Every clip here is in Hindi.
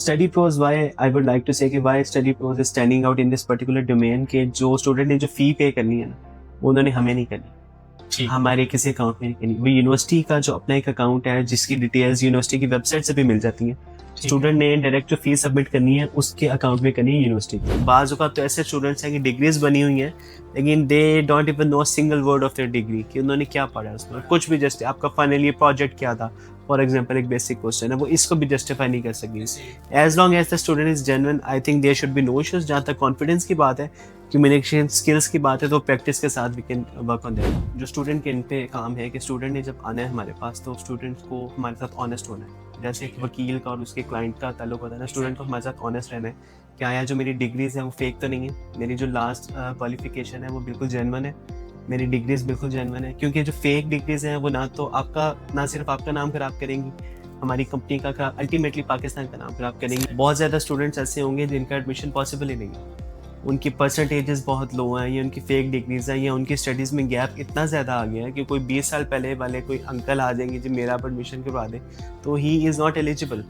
Study Pros why I would like to say कि why Study Pros is standing out in this particular domain के जो स्टूडेंट ने जो फी पे करनी है ना वो उन्होंने हमें नहीं करनी, हमारे किसी अकाउंट में नहीं करनी। वो यूनिवर्सिटी का जो अपना एक अकाउंट है जिसकी डिटेल्स यूनिवर्सिटी की वेबसाइट से भी मिल जाती हैं। स्टूडेंट ने डायरेक्ट जो फीस सबमिट करनी है उसके अकाउंट में करनी है यूनिवर्सिटी। बाज़ औक़ात तो ऐसे स्टूडेंट्स हैं कि डिग्रीज बनी हुई हैं लेकिन they don't even know single word of their degree कि उन्होंने क्या पढ़ा उसमें कुछ भी। जस्ट आपका फाइनल ईयर प्रोजेक्ट क्या था फॉर एग्जाम्पल, एक बेसिक क्वेश्चन है, वो इसको भी जस्टिफाई नहीं कर सकेंगे। As long as the student is genuine I think there should be no issues. जहाँ तक कॉन्फिडेंस की बात है, कम्युनिकेशन स्किल्स की बात है, तो प्रैक्टिस के साथ we can work on that. जो स्टूडेंट के इन पे काम है कि स्टूडेंट ने जब आना है हमारे पास तो स्टूडेंट को हमारे साथ ऑनेस्ट होना है। जैसे एक वकील का और उसके क्लाइंट का ताल्लुक होता है ना, स्टूडेंट को हमारे साथ ऑनेस्ट रहना है कि आया जो मेरी डिग्रीज है वो फेक तो नहीं है, मेरी जो लास्ट क्वालिफिकेशन है वो बिल्कुल जेन्युइन है, मेरी डिग्रीज बिल्कुल जेन्युइन है। क्योंकि जो फेक डिग्रीज हैं वो ना तो आपका ना सिर्फ आपका नाम खराब करेंगी, हमारी कंपनी का अल्टीमेटली पाकिस्तान का नाम खराब करेंगे। बहुत ज़्यादा स्टूडेंट्स ऐसे होंगे जिनका एडमिशन पॉसिबल ही नहीं है, उनकी परसेंटेजेस बहुत लो हैं या उनकी फेक डिग्रीज हैं या उनकी स्टडीज़ में गैप इतना ज़्यादा आ गया है कि कोई 20 साल पहले वाले कोई अंकल आ जाएंगे जो मेरा आप एडमिशन करवा दें तो he is not eligible.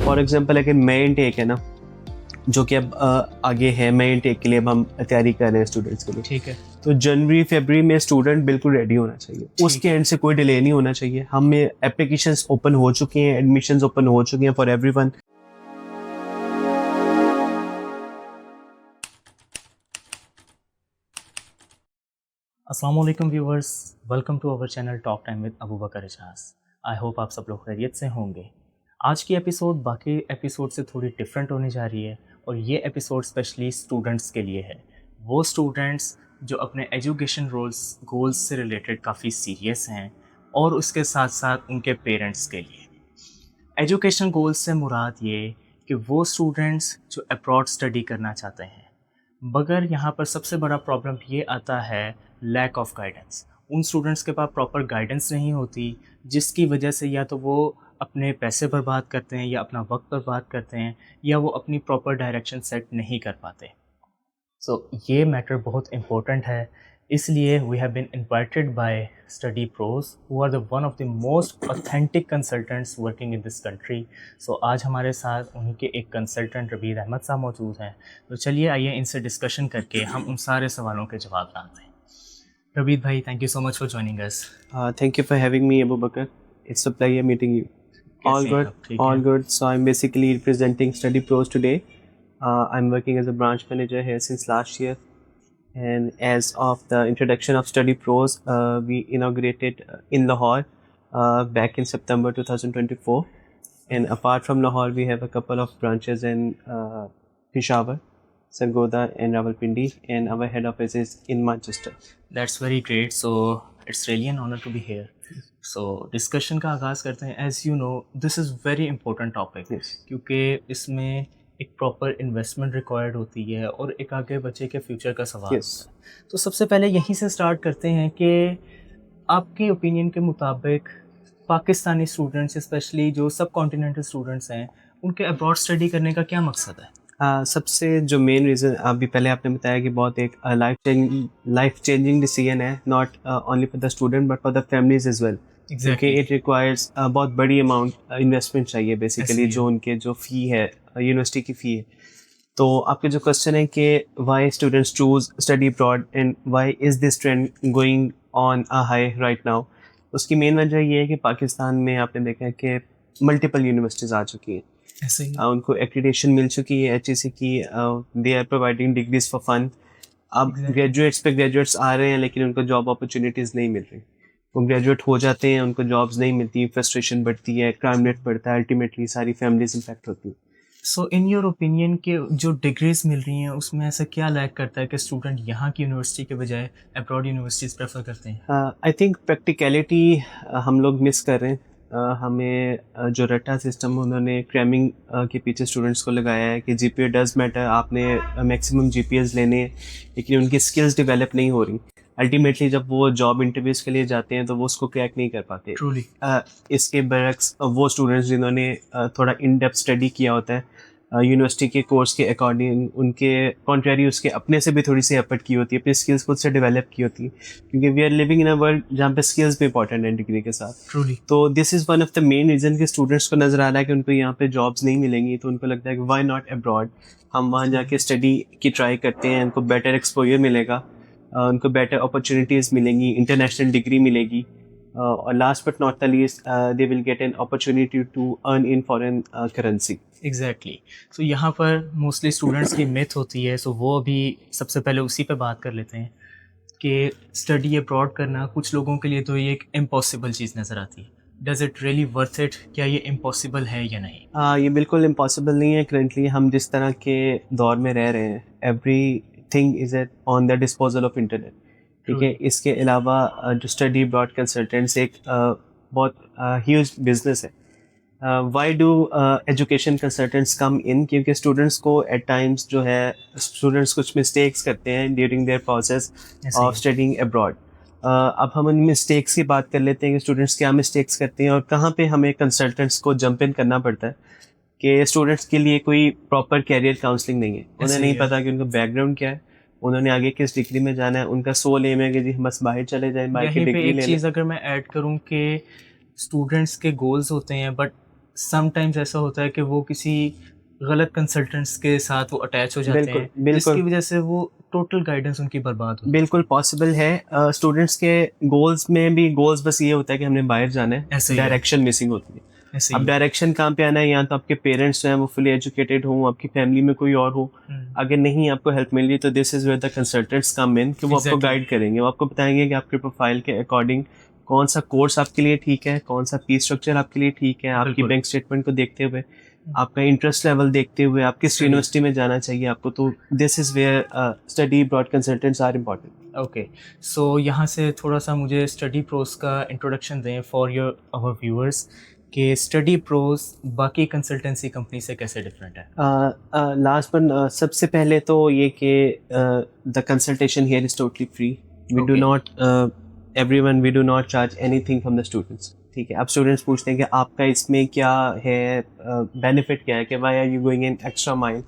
For example अगर मई इनटेक है ना जो कि अब आगे है, मई इनटेक के लिए अब हम तैयारी कर रहे हैं स्टूडेंट्स के लिए, ठीक है। तो जनवरी फरवरी में स्टूडेंट बिल्कुल रेडी होना चाहिए, उसके एंड से कोई डिले नहीं होना चाहिए। हमें एप्लीकेशंस ओपन हो चुकी हैं, एडमिशंस ओपन हो चुकी हैं फॉर एवरीवन। अस्सलाम वालेकुम viewers, welcome to our channel Talk Time with Abu Bakar Ijaz. I hope आप सब लोग खैरियत से होंगे। आज की एपिसोड बाकी एपिसोड से थोड़ी डिफरेंट होने जा रही है और ये एपिसोड स्पेशली स्टूडेंट्स के लिए है। वो स्टूडेंट्स जो अपने एजुकेशन गोल्स से रिलेटेड काफ़ी सीरियस हैं और उसके साथ साथ उनके पेरेंट्स के लिए। एजुकेशन गोल्स से मुराद ये कि वो स्टूडेंट्स जो अब्रॉड स्टडी करना चाहते हैं, मगर यहाँ पर सबसे बड़ा प्रॉब्लम ये आता है लैक ऑफ गाइडेंस। उन स्टूडेंट्स के पास प्रॉपर गाइडेंस नहीं होती जिसकी वजह से या तो वो अपने पैसे बर्बाद करते हैं या अपना वक्त बर्बाद करते हैं या वो अपनी प्रॉपर डायरेक्शन सेट नहीं कर पाते। सो ये मैटर बहुत इम्पोर्टेंट है, इसलिए we have been invited by Study Pros who are the one of the most authentic consultants working in this country. So आज हमारे साथ उन्हीं के एक कंसल्टेंट रबीद अहमद साहब मौजूद हैं। तो चलिए आइए इनसे डिस्कशन करके हम उन सारे सवालों के जवाब लाते हैं। रबीद भाई, thank you so much for joining us. Thank you for having me, Abu Bakr. It's a pleasure meeting you. All कैसे हैं good, आप? ठीक all हैं? good. So I'm basically representing Study Pros today. I'm working as a branch manager here since last year. And as of the introduction of Study Pros, we inaugurated in Lahore back in September 2024. And apart from Lahore, we have a couple of branches in Peshawar, Sargodha and Rawalpindi, and our head office is in Manchester. That's very great. So it's really an honour to be here. So discussion का आगाज़ करते हैं। As you know this is very important topic Yes. क्योंकि इसमें एक प्रॉपर इन्वेस्टमेंट रिक्वायर्ड होती है और एक आगे बच्चे के फ्यूचर का सवाल Yes. होता है। तो सबसे पहले यहीं से स्टार्ट करते हैं कि आपकी ओपिनियन के मुताबिक पाकिस्तानी स्टूडेंट्स स्पेशली जो सब कॉन्टिनेंटल स्टूडेंट्स हैं उनके अब्रॉड स्टडी करने का क्या मकसद है? सबसे जो मेन रीज़न अभी पहले आपने बताया कि बहुत एक लाइफ चेंजिंग डिसीजन है, not only for the student but for the families as well. क्योंकि इट रिक्वायर्स बहुत बड़ी अमाउंट इन्वेस्टमेंट चाहिए बेसिकली, जो उनके जो फ़ी है यूनिवर्सिटी की फ़ी है। तो आपके जो क्वेश्चन है कि why students choose study abroad and why is this trend going on a high right now, उसकी मेन वजह ये है कि पाकिस्तान में आपने देखा है कि मल्टीपल यूनिवर्सिटीज़ आ चुकी हैं। ऐसे ही उनको एक्रीडेशन मिल चुकी है HEC की, they are providing degrees for fun. अब ग्रेजुएट्स पे ग्रेजुएट्स आ रहे हैं लेकिन उनको जॉब अपॉर्चुनिटीज़ नहीं मिल रही। वो ग्रेजुएट हो जाते हैं, उनको जॉब्स नहीं मिलती, फ्रस्ट्रेशन बढ़ती है, क्राइम रेट बढ़ता है, अल्टीमेटली सारी फैमिलीज इम्पैक्ट होती है। सो इन योर ओपिनियन के जो डिग्रीज मिल रही हैं उसमें ऐसा क्या लैक करता है कि स्टूडेंट यहाँ की यूनिवर्सिटी के बजाय अब्रॉड यूनिवर्सिटीज़ प्रेफर करते हैं? आई थिंक प्रैक्टिकलिटी हम लोग मिस कर रहे हैं। हमें जो रट्टा सिस्टम उन्होंने क्रैमिंग के पीछे स्टूडेंट्स को लगाया है कि GPA डज मैटर, आपने मैक्सिमम GPAs लेने हैं लेकिन उनकी स्किल्स डेवलप नहीं हो रही। अल्टीमेटली जब वो जॉब इंटरव्यूज़ के लिए जाते हैं तो वो उसको क्रैक नहीं कर पाते। ट्रूली। इसके बरक्स वो स्टूडेंट्स जिन्होंने थोड़ा इन डेप्थ स्टडी किया होता है यूनिवर्सिटी के कोर्स के अकॉर्डिंग उनके कॉन्ट्रेरी उसके अपने से भी थोड़ी सी एफर्ट की होती है, अपनी स्किल्स खुद से डेवलप की होती है, क्योंकि we are living in a world जहाँ पे स्किल्स भी इंपॉर्टेंट है डिग्री के साथ। ट्रूली। तो this is one of the main reason कि स्टूडेंट्स को नज़र आ रहा है कि उनको यहाँ पे जॉब्स नहीं मिलेंगी, तो उनको लगता है कि वाई नॉट अब्रॉड, हम वहाँ जाके स्टडी की ट्राई करते हैं, उनको बेटर एक्सपोजर मिलेगा, उनको बेटर अपॉर्चुनिटीज़ मिलेंगी, इंटरनेशनल डिग्री मिलेगी, और last but not the least they will get an opportunity to earn in foreign currency. Exactly. So यहाँ पर मोस्टली स्टूडेंट्स की मिथ होती है, सो वो अभी सबसे पहले उसी पे बात कर लेते हैं कि स्टडी अब्रॉड करना कुछ लोगों के लिए तो ये एक इम्पॉसिबल चीज़ नज़र आती है। Does it really worth it? क्या ये इम्पॉसिबल है या नहीं? ये बिल्कुल इम्पॉसिबल नहीं है। करंटली हम जिस तरह के दौर में रह रहे हैं, everything is at on the disposal of internet, ठीक है। इसके अलावा जो स्टडी अब्रॉड कंसल्टेंट्स एक बहुत ह्यूज बिजनेस है। Why do education consultants come इन? क्योंकि स्टूडेंट्स को एट टाइम्स जो है स्टूडेंट्स कुछ मिस्टेक्स करते हैं during their process of studying abroad. अब हम उन मिस्टेक्स की बात कर लेते हैं कि स्टूडेंट्स क्या मिस्टेक्स करते हैं और कहाँ पे हमें कंसल्टेंट्स को जंप इन करना पड़ता है कि स्टूडेंट्स के लिए कोई प्रॉपर कैरियर काउंसलिंग नहीं है। उन्हें नहीं पता कि उनका बैकग्राउंड क्या है, उन्होंने आगे किस डिग्री में जाना है, उनका सोल एम है कि जी हम बस बाहर चले जाएं, बाहर की डिग्री ले लें। एक चीज़ अगर मैं ऐड करूँ कि स्टूडेंट्स के गोल्स होते हैं, बट समटाइम्स ऐसा होता है कि वो किसी गलत कंसल्टेंट्स के साथ वो अटैच हो जाते हैं, जिसकी वजह से वो टोटल गाइडेंस उनकी बर्बाद होती है। बिल्कुल पॉसिबल है। स्टूडेंट्स के गोल्स में भी गोल्स बस ये होता है कि हमने बाहर जाना है, डायरेक्शन मिसिंग होती है। अब डायरेक्शन कहाँ पे आना है? या तो आपके पेरेंट्स जो हैं वो फुली एजुकेटेड हों, आपकी फैमिली में कोई और हो, अगर नहीं आपको हेल्प मिल रही तो this is where the consultants come in, कि वो आपको गाइड करेंगे, वो आपको बताएंगे कि आपके प्रोफाइल के अकॉर्डिंग कौन सा कोर्स आपके लिए ठीक है, कौन सा फीस स्ट्रक्चर आपके लिए ठीक है, आपकी बैंक स्टेटमेंट को देखते हुए, आपका इंटरेस्ट लेवल देखते हुए, आप किस यूनिवर्सिटी में जाना चाहिए आपको। तो this is where study abroad consultants are important. Okay, so यहाँ से थोड़ा सा मुझे स्टडी प्रोस का इंट्रोडक्शन दें फॉर योर आवर व्यूअर्स कि स्टडी प्रोस बाकी कंसल्टेंसी कंपनी से कैसे डिफरेंट है। लास्ट पर सबसे पहले तो ये कि the consultation here is totally free. We do not everyone, we do not charge anything from the students, ठीक है। अब स्टूडेंट्स पूछते हैं कि आपका इसमें क्या है, बेनिफिट क्या है, कि why are you going in extra mile.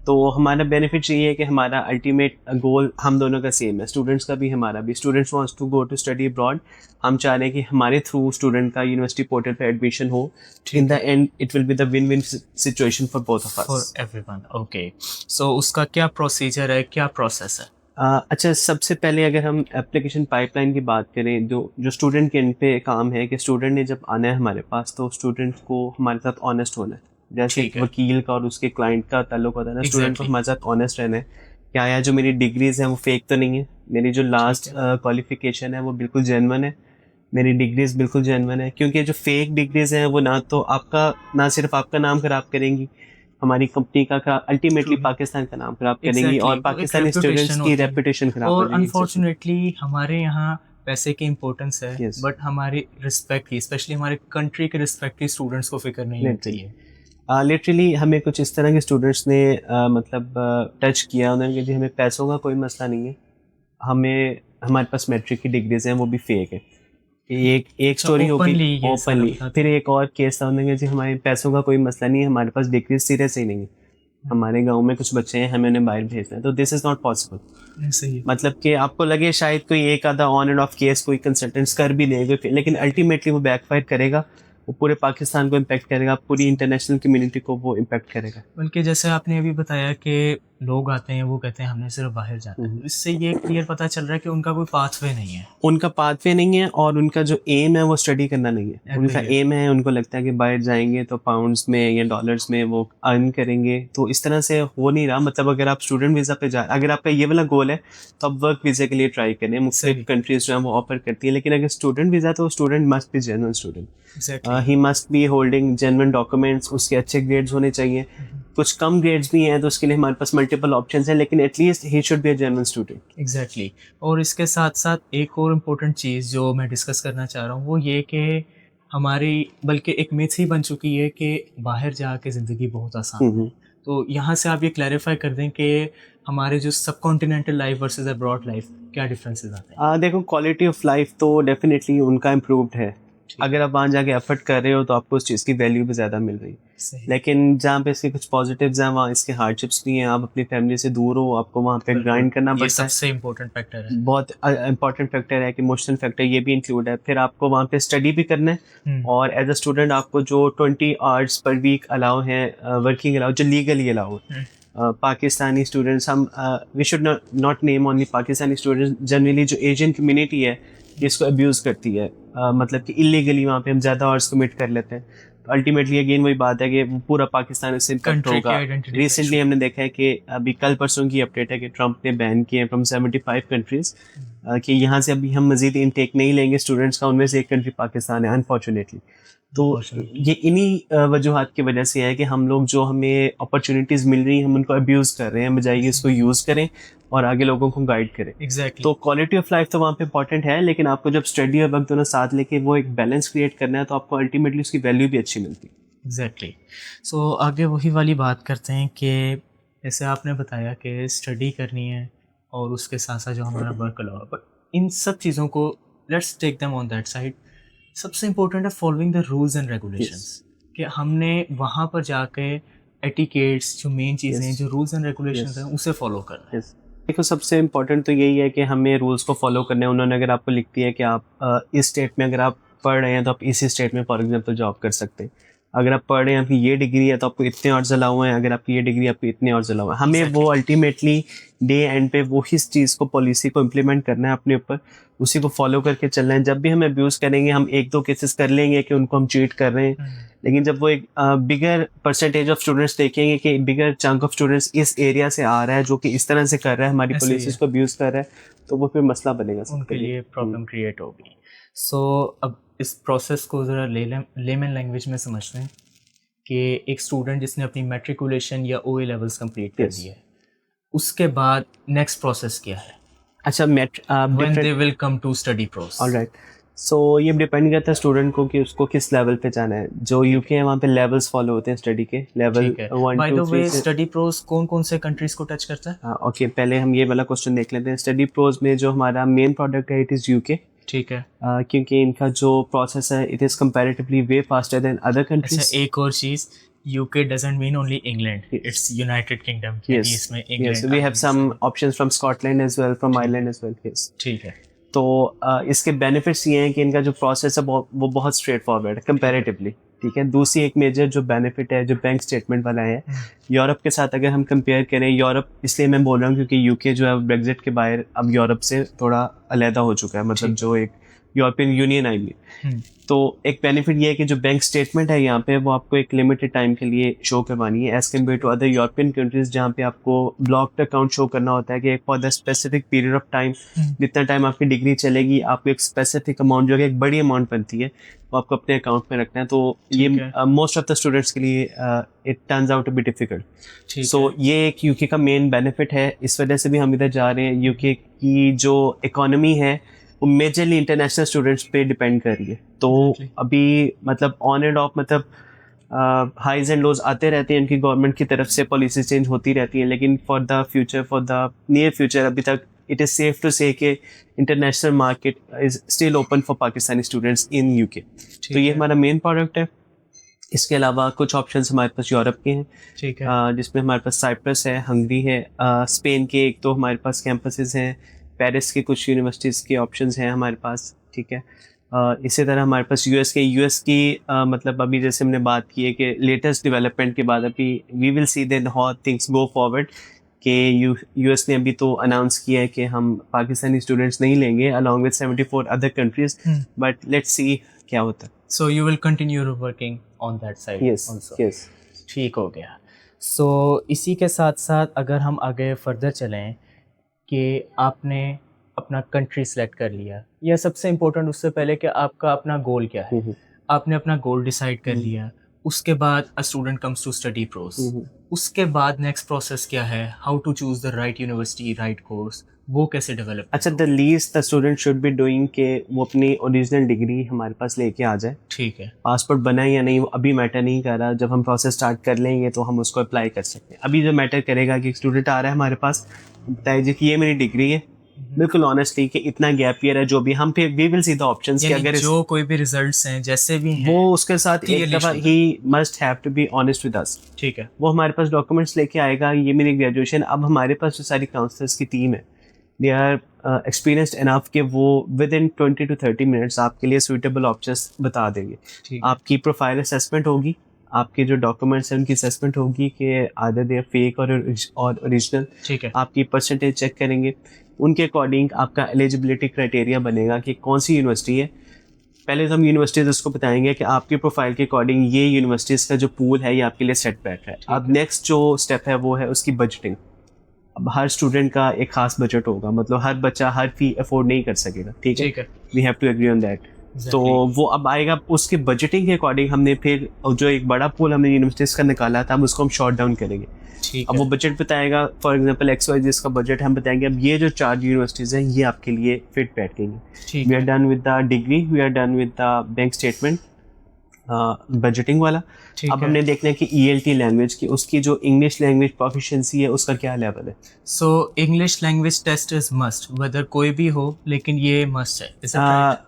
तो हमारा बेनिफिट ये है कि हमारा अल्टीमेट गोल हम दोनों का सेम है, स्टूडेंट्स का भी हमारा भी। Students wants to go to study abroad, हम चाह रहे हैं कि हमारे थ्रू स्टूडेंट का यूनिवर्सिटी पोर्टल पे एडमिशन हो। In the end it will be the win win situation for both of us, for everyone. Okay, so उसका क्या प्रोसीजर है, क्या प्रोसेस है? अच्छा, सबसे पहले अगर हम एप्लीकेशन पाइपलाइन की बात करें, जो स्टूडेंट के एंड पे काम है कि स्टूडेंट ने जब आना है हमारे पास तो स्टूडेंट को हमारे साथ ऑनेस्ट होना है। जैसे वकील का और उसके क्लाइंट का ताल्लुक होता है ना, स्टूडेंट को हमारे साथ ऑनेस्ट रहना है। क्या आया जो मेरी डिग्रीज हैं वो फेक तो नहीं है, मेरी जो लास्ट क्वालिफिकेशन है वो बिल्कुल जेन्युइन है, मेरी डिग्रीज बिल्कुल जेन्युइन है। क्योंकि जो फेक डिग्रीज हैं वो ना तो आपका, ना सिर्फ आपका नाम खराब करेंगी, हमारी कंपनी का अल्टीमेटली पाकिस्तान का नाम खराब करेंगी और पाकिस्तानी स्टूडेंट्स की रेपुटेशन खराब और अनफॉर्चुनेटली हमारे यहाँ पैसे की इम्पोर्टेंस है, बट हमारी रिस्पेक्ट की, स्पेशली हमारे कंट्री के रिस्पेक्ट की स्टूडेंट्स को फिक्र नहीं होती है। लिटरली हमें कुछ इस तरह के स्टूडेंट्स ने मतलब टच किया, उन्होंने कि हमें पैसों का कोई मसला नहीं है, हमें हमारे पास मैट्रिक की डिग्रीज हैं वो भी फेक है। एक स्टोरी होगी ओपनली। फिर एक और केस था, उन्होंने जी हमारे पैसों का कोई मसला नहीं है, हमारे पास डिग्री सीरियस ही नहीं है, हमारे गांव में कुछ बच्चे हैं, हमें उन्हें बाहर भेजना है। तो दिस इज़ नॉट पॉसिबल। मतलब कि आपको लगे शायद कोई एक आधा ऑन एंड ऑफ केस कोई कंसल्टेंट्स कर भी लेंगे, लेकिन अल्टीमेटली वो बैकफायर करेगा, वो पूरे पाकिस्तान को इम्पैक्ट करेगा, पूरी इंटरनेशनल कम्युनिटी को वो इम्पैक्ट करेगा। बल्कि जैसे आपने अभी बताया कि लोग आते हैं वो कहते हैं हमने सिर्फ बाहर जाना है, इससे ये क्लियर पता चल रहा है कि उनका कोई पाथवे नहीं है, उनका पाथवे नहीं है और उनका जो एम है वो स्टडी करना नहीं है। उनका एम है, उनको लगता है कि बाहर जाएंगे तो पाउंड्स में या डॉलर्स में वो अर्न करेंगे। तो इस तरह से हो नहीं रहा। मतलब अगर आप स्टूडेंट वीज़ा पे जा, अगर आपका ये वाला गोल है तो आप वर्क वीज़ा के लिए ट्राई करें, मुख्तलिफ कंट्रीज जो है वो ऑफर करती है। लेकिन अगर स्टूडेंट वीज़ा तो student must be genuine student, he must be holding genuine documents, उसके अच्छे ग्रेड्स होने चाहिए। कुछ कम ग्रेड्स भी हैं तो उसके लिए हमारे पास मल्टीपल ऑप्शंस हैं, लेकिन at least he should be a genuine student. Exactly. और इसके साथ साथ एक और इम्पोर्टेंट चीज़ जो मैं डिस्कस करना चाह रहा हूँ वो ये कि हमारी बल्कि एक मिथ ही बन चुकी है कि बाहर जाके ज़िंदगी बहुत आसान है। तो यहाँ से आप ये क्लैरिफाई कर दें कि हमारे जो सब continental life versus abroad life क्या डिफरेंसेस आते हैं? देखो, क्वालिटी ऑफ लाइफ तो डेफिनेटली उनका इम्प्रूव्ड है। अगर आप वहाँ जाके एफर्ट कर रहे हो तो आपको उस चीज़ की वैल्यू भी ज़्यादा मिल रही है। सही। लेकिन जहाँ पे इसके कुछ पॉजिटिव्स हैं वहाँ इसके हार्डशिप्स भी हैं। आप अपनी फैमिली से दूर हो, आपको वहाँ पे ग्राइंड करना ये पड़ता है। सबसे इम्पोर्टेंट फैक्टर है। बहुत इंपॉर्टेंट फैक्टर है कि इमोशनल फैक्टर ये भी इंक्लूड है। फिर आपको वहाँ पे स्टडी भी करना है और एज अ स्टूडेंट आपको जो 20 आवर्स पर वीक अलाउ है वर्किंग अलाउ, जो लीगली अलाउ है। पाकिस्तानी स्टूडेंट्स हम we should not name only Pakistani students, generally जो एशियन कम्युनिटी है इसको अब्यूज़ करती है। मतलब कि इलीगली वहाँ पे हम ज़्यादा आवर्स कमिट कर लेते हैं। अल्टीमेटली अगेन वही बात है कि पूरा पाकिस्तान इससे इम्पैक्ट होगा। रिसेंटली हमने देखा है कि अभी कल परसों की अपडेट है कि ट्रंप ने बैन किए फ्रॉम 75 कंट्रीज़ कि यहाँ से अभी हम मज़ीद इनटेक नहीं लेंगे स्टूडेंट्स का। उनमें से एक कंट्री पाकिस्तान है अनफॉर्चुनेटली। तो ये इन्हीं वजूहात की वजह से है कि हम लोग जो हमें अपॉर्चुनिटीज़ मिल रही हैं हम उनको अब्यूज़ कर रहे हैं, बजाय कि इसको यूज़ करें और आगे लोगों को गाइड करें। Exactly. तो क्वालिटी ऑफ लाइफ तो वहाँ पे इंपॉर्टेंट है, लेकिन आपको जब स्टडी और वर्क दोनों साथ लेके वो एक बैलेंस क्रिएट करना है तो आपको अल्टीमेटली उसकी वैल्यू भी अच्छी मिलती है। एग्जैक्टली। सो आगे वही वाली बात करते हैं कि जैसे आपने बताया कि स्टडी करनी है और उसके साथ साथ जो हमारा वर्क अलाउ है, बट इन सब चीज़ों को let's take them on that side. सबसे इम्पोर्टेंट है following the rules and regulations कि हमने वहाँ पर जाके एटिकेट्स जो मेन चीज़ें हैं, जो रूल्स एंड रेगुलेशंस हैं उसे फॉलो करना है। देखो सबसे इम्पोर्टेंट तो यही है कि हमें रूल्स को फॉलो करने हैं। उन्होंने अगर आपको लिख दिया है कि आप इस स्टेट में अगर आप पढ़ रहे हैं तो आप इसी स्टेट में फॉर एग्जांपल जॉब कर सकते हैं। अगर आप पढ़ रहे हैं, आपकी ये डिग्री है तो आपको इतने आवर्स अलाउ हैं, अगर आपकी ये डिग्री आपको इतने आवर्स अलाउ हैं। हमें वो अल्टीमेटली डे एंड पे वो इस चीज़ को पॉलिसी को इम्प्लीमेंट करना है अपने ऊपर, उसी को फॉलो करके चलना है। जब भी हम अब्यूज़ करेंगे हम एक दो केसेस कर लेंगे कि उनको हम चीट कर रहे हैं, लेकिन जब वो एक बिगर परसेंटेज ऑफ स्टूडेंट्स देखेंगे कि बिगर चंक ऑफ स्टूडेंट्स इस एरिया से आ रहा है जो कि इस तरह से कर रहा है, हमारी पॉलिसीज को अब्यूज़ कर रहा है, तो वो फिर मसला बनेगा, उनके लिए प्रॉब्लम क्रिएट होगी। सो अब इस प्रोसेस को ज़रा लेमन लैंग्वेज में समझते हैं कि एक स्टूडेंट जिसने अपनी मैट्रिकुलेशन या OA लेवल्स कंप्लीट कर दिया है, उसके बाद नेक्स्ट प्रोसेस क्या है? अच्छा, when they will come to Study Pros. Alright. So ये डिपेंड करता है स्टूडेंट को कि उसको किस लेवल पे जाना है। जो यूके है वहाँ पे लेवल्स फॉलो होते हैं स्टडी के, level 1 by 2 the way 3 Study Pros कौन कौन से कंट्रीज को टच करता है? ओके, पहले हम ये वाला क्वेश्चन देख लेते हैं। स्टडी प्रोस में जो हमारा मेन प्रोडक्ट है इट इज़ यूके। ठीक है। क्योंकि इनका जो प्रोसेस है it is comparatively way faster than other countries. अच्छा, एक और चीज़, UK doesn't mean only England, it's United Kingdom। Yes, इसमें England yes, we have some options from Scotland as well, from Ireland as well. Yes. ठीक है। तो इसके बेनिफिट्स ये हैं कि इनका जो प्रोसेस है वो बहुत स्ट्रेट फॉरवर्ड है कंपैरेटिवली। ठीक है। दूसरी एक मेजर जो बेनिफिट है जो बैंक स्टेटमेंट वाला है, यूरोप के साथ अगर हम कंपेयर करें, यूरोप इसलिए मैं बोल रहा हूँ क्योंकि यूके जो है ब्रेग्जिट के बाहर अब यूरोप से थोड़ा अलहदा हो चुका है, मतलब जो एक यूरोपियन यूनियन आई हुई। तो एक बेनिफिट ये है कि जो बैंक स्टेटमेंट है यहाँ पे वो आपको एक लिमिटेड टाइम के लिए शो करवानी है, as compared to other European countries जहाँ पे आपको ब्लॉक्ड अकाउंट शो करना होता है कि for the specific period of time, जितना टाइम आपकी डिग्री चलेगी आपको एक स्पेसिफिक अमाउंट जो है एक बड़ी अमाउंट बनती है वो आपको अपने अकाउंट में रखना है। तो ये मोस्ट ऑफ द स्टूडेंट्स के लिए it turns out to be difficult. So ये एक यूके का मेन बेनिफिट है। इस वजह से भी हम इधर जा रहे हैं। यूके की जो इकोनॉमी है वो मेजरली इंटरनेशनल स्टूडेंट्स पे डिपेंड कर रही है। तो अभी मतलब ऑन एंड ऑफ मतलब हाइज एंड लोज आते रहते हैं, उनकी गवर्नमेंट की तरफ से पॉलिसी चेंज होती रहती हैं, लेकिन for the future, for the near future अभी तक it is safe to say कि international market is still open for Pakistani students in UK. तो ये हमारा मेन प्रोडक्ट है। इसके अलावा कुछ ऑप्शंस हमारे पास यूरोप के हैं, ठीक है, जिसमें हमारे पास साइप्रस है, हंगरी है, स्पेन के एक तो हमारे पास कैंपसेस हैं, पेरिस के कुछ यूनिवर्सिटीज़ के ऑप्शंस हैं हमारे पास। ठीक है। इसी तरह हमारे पास यूएस की मतलब अभी जैसे हमने बात की है कि लेटेस्ट डेवलपमेंट के बाद अभी we will see then how things go forward कि यूएस ने अभी तो अनाउंस किया है कि हम पाकिस्तानी स्टूडेंट्स नहीं लेंगे along with 74 other countries, but let's see क्या होता है। So you will continue working on that side? Yes. ठीक हो गया। सो इसी के साथ साथ अगर हम आगे फर्दर चलें कि आपने अपना कंट्री सेलेक्ट कर लिया, या सबसे इम्पोर्टेंट उससे पहले कि आपका अपना गोल क्या है, आपने अपना गोल डिसाइड कर लिया, उसके बाद a student comes to Study Pros, उसके बाद नेक्स्ट प्रोसेस क्या है, how to choose the right university, right course, वो कैसे डेवलप? अच्छा, the least the student should be doing के वो अपनी ओरिजिनल डिग्री हमारे पास लेके आ जाए। ठीक है। पासपोर्ट बना या नहीं वो अभी मैटर नहीं कर रहा, जब हम प्रोसेस स्टार्ट कर लेंगे तो हम उसको अप्लाई कर सकते हैं। अभी जो मैटर करेगा कि स्टूडेंट आ रहा है हमारे पास, बताइए जी कि ये मेरी डिग्री है, बिल्कुल ऑनेस्टली कि इतना गैप ईयर है जो भी हम फिर we will see the options कि अगर जो कोई भी रिजल्ट्स हैं जैसे भी हैं वो उसके साथ एक दफ़ा he must have to be honest with us. ठीक है, वो हमारे पास डॉक्यूमेंट्स लेके आएगा, ये मेरी ग्रेजुएशन। अब हमारे पास जो सारी काउंसलर्स की टीम है दे आर एक्सपीरियंस्ड इनफ कि वो विद इन 20 to 30 मिनट्स आपके लिए सूटेबल ऑप्शंस बता देंगे। आपकी प्रोफाइल असेसमेंट होगी, आपके जो डॉक्यूमेंट्स हैं उनकी असेसमेंट होगी कि आदर दे फेक और ओरिजिनल। ठीक है, आपकी परसेंटेज चेक करेंगे, उनके अकॉर्डिंग आपका एलिजिबिलिटी क्राइटेरिया बनेगा कि कौन सी यूनिवर्सिटी है। पहले तो हम यूनिवर्सिटीज़ उसको बताएंगे कि आपकी प्रोफाइल के अकॉर्डिंग ये यूनिवर्सिटीज़ का जो पूल है ये आपके लिए सेट बैक है। अब नेक्स्ट जो स्टेप है वो है उसकी बजटिंग। अब हर स्टूडेंट का एक खास बजट होगा, मतलब हर बच्चा हर फी अफोर्ड नहीं कर सकेगा। ठीक है, we have to agree on that. तो वो अब आएगा उसके बजटिंग के अकॉर्डिंग। हमने फिर जो एक बड़ा पूल हमने यूनिवर्सिटीज़ का निकाला था, अब उसको हम शॉर्ट डाउन करेंगे। अब वो बजट बताएगा, फॉर एग्जांपल XYZ जिसका बजट हम बताएंगे अब ये जो 4 यूनिवर्सिटीज़ हैं ये आपके लिए फिट बैठेंगी। We are done with the degree, we are done with the bank statement budgeting वाला। अब हमने देखना है कि ELT लैंग्वेज की उसकी जो इंग्लिश लैंग्वेज प्रोफिशिएंसी है उसका क्या लेवल है। So English language test is must, whether कोई भी हो, लेकिन ये मस्ट है।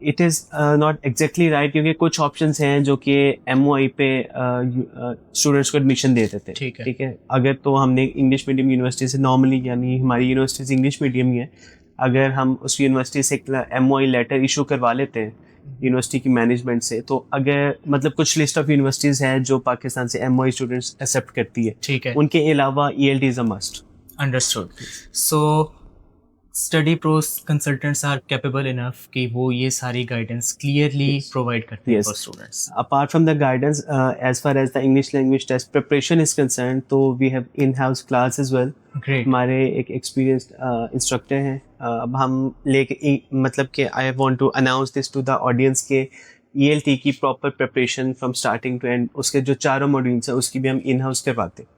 It is not exactly right, क्योंकि कुछ ऑप्शंस हैं जो कि MOI पे स्टूडेंट्स को एडमिशन दे देते हैं। ठीक है, अगर तो हमने इंग्लिश मीडियम यूनिवर्सिटी से नॉर्मली, यानी हमारी यूनिवर्सिटीज़ इंग्लिश मीडियम ही है, अगर हम उस यूनिवर्सिटी से एक MOI लेटर इशू करवा लेते हैं यूनिवर्सिटी की मैनेजमेंट से, तो अगर मतलब कुछ लिस्ट ऑफ यूनिवर्सिटीज़ हैं जो पाकिस्तान से MOI स्टूडेंट्स एक्सेप्ट करती है, ठीक है, उनके अलावा ELT is a must. Understood. So Study Pros consultants are capable enough कि वो ये सारी गाइडेंस क्लियरली प्रोवाइड करते हैं for students. Apart from the guidance, as far as the English language test preparation is concern, तो we have in house class as well. हमारे एक एक्सपीरियंस्ड इंस्ट्रक्टर हैं। अब हम लेके मतलब कि I want to announce this to the audience के ELT की proper preparation from starting to end, उसके जो 4 मॉड्यूल्स हैं उसकी भी हम इन हाउस करवाते हैं।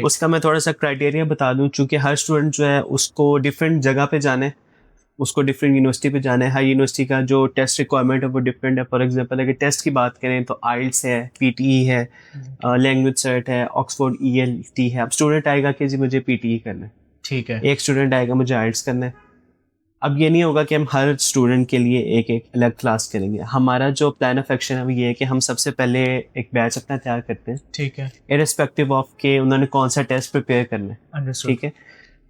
उसका मैं थोड़ा सा क्राइटेरिया बता दूं, चूँकि हर स्टूडेंट जो है उसको डिफरेंट जगह पे जाना है, उसको डिफरेंट यूनिवर्सिटी पे जाना है। हर यूनिवर्सिटी का जो टेस्ट रिक्वायरमेंट है वो डिफरेंट है। फॉर एग्जांपल अगर टेस्ट की बात करें तो IELTS है, PTE है, लैंग्वेज सर्ट है, ऑक्सफोर्ड ELT है। अब स्टूडेंट आएगा कि जी मुझे PTE करना है, ठीक है, एक स्टूडेंट आएगा मुझे IELTS करना है। अब ये नहीं होगा कि हम हर स्टूडेंट के लिए एक एक अलग क्लास करेंगे। हमारा जो प्लान ऑफ एक्शन है वो ये है कि हम सबसे पहले एक बैच अपना तैयार करते हैं, ठीक है, इररिस्पेक्टिव ऑफ के उन्होंने कौन सा टेस्ट प्रिपेयर करना है, ठीक है।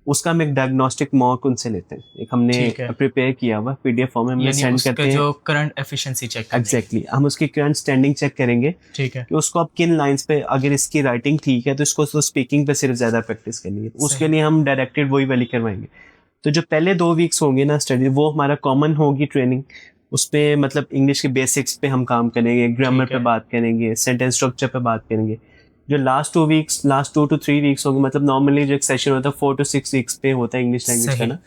उसका हम एक डायग्नोस्टिक मॉक उनसे लेते हैं, एक हमने प्रिपेयर किया हुआ PDF फॉर्म में हमने सेंड करते हैं, जो करंट एफिशिएंसी चेक करने। एग्जैक्टली, हम उसकी करंट स्टैंडिंग चेक करेंगे, ठीक है, कि उसको अब किन लाइंस पे, अगर इसकी राइटिंग ठीक है तो इसको तो स्पीकिंग पे सिर्फ ज़्यादा प्रैक्टिस करनी है, उसके लिए हम डायरेक्टेड वही वाली करवाएंगे। तो जो पहले 2 वीक्स होंगे ना स्टडी, वो हमारा कॉमन होगी ट्रेनिंग। उस पर मतलब इंग्लिश के बेसिक्स पे हम काम करेंगे, ग्रामर पे बात करेंगे, सेंटेंस स्ट्रक्चर पे बात करेंगे। जो लास्ट 2 to 3 वीक्स होंगे, मतलब नॉर्मली जो एक सेशन होता है 4 to 6 वीक्स पे होता है इंग्लिश लैंग्वेज का ना,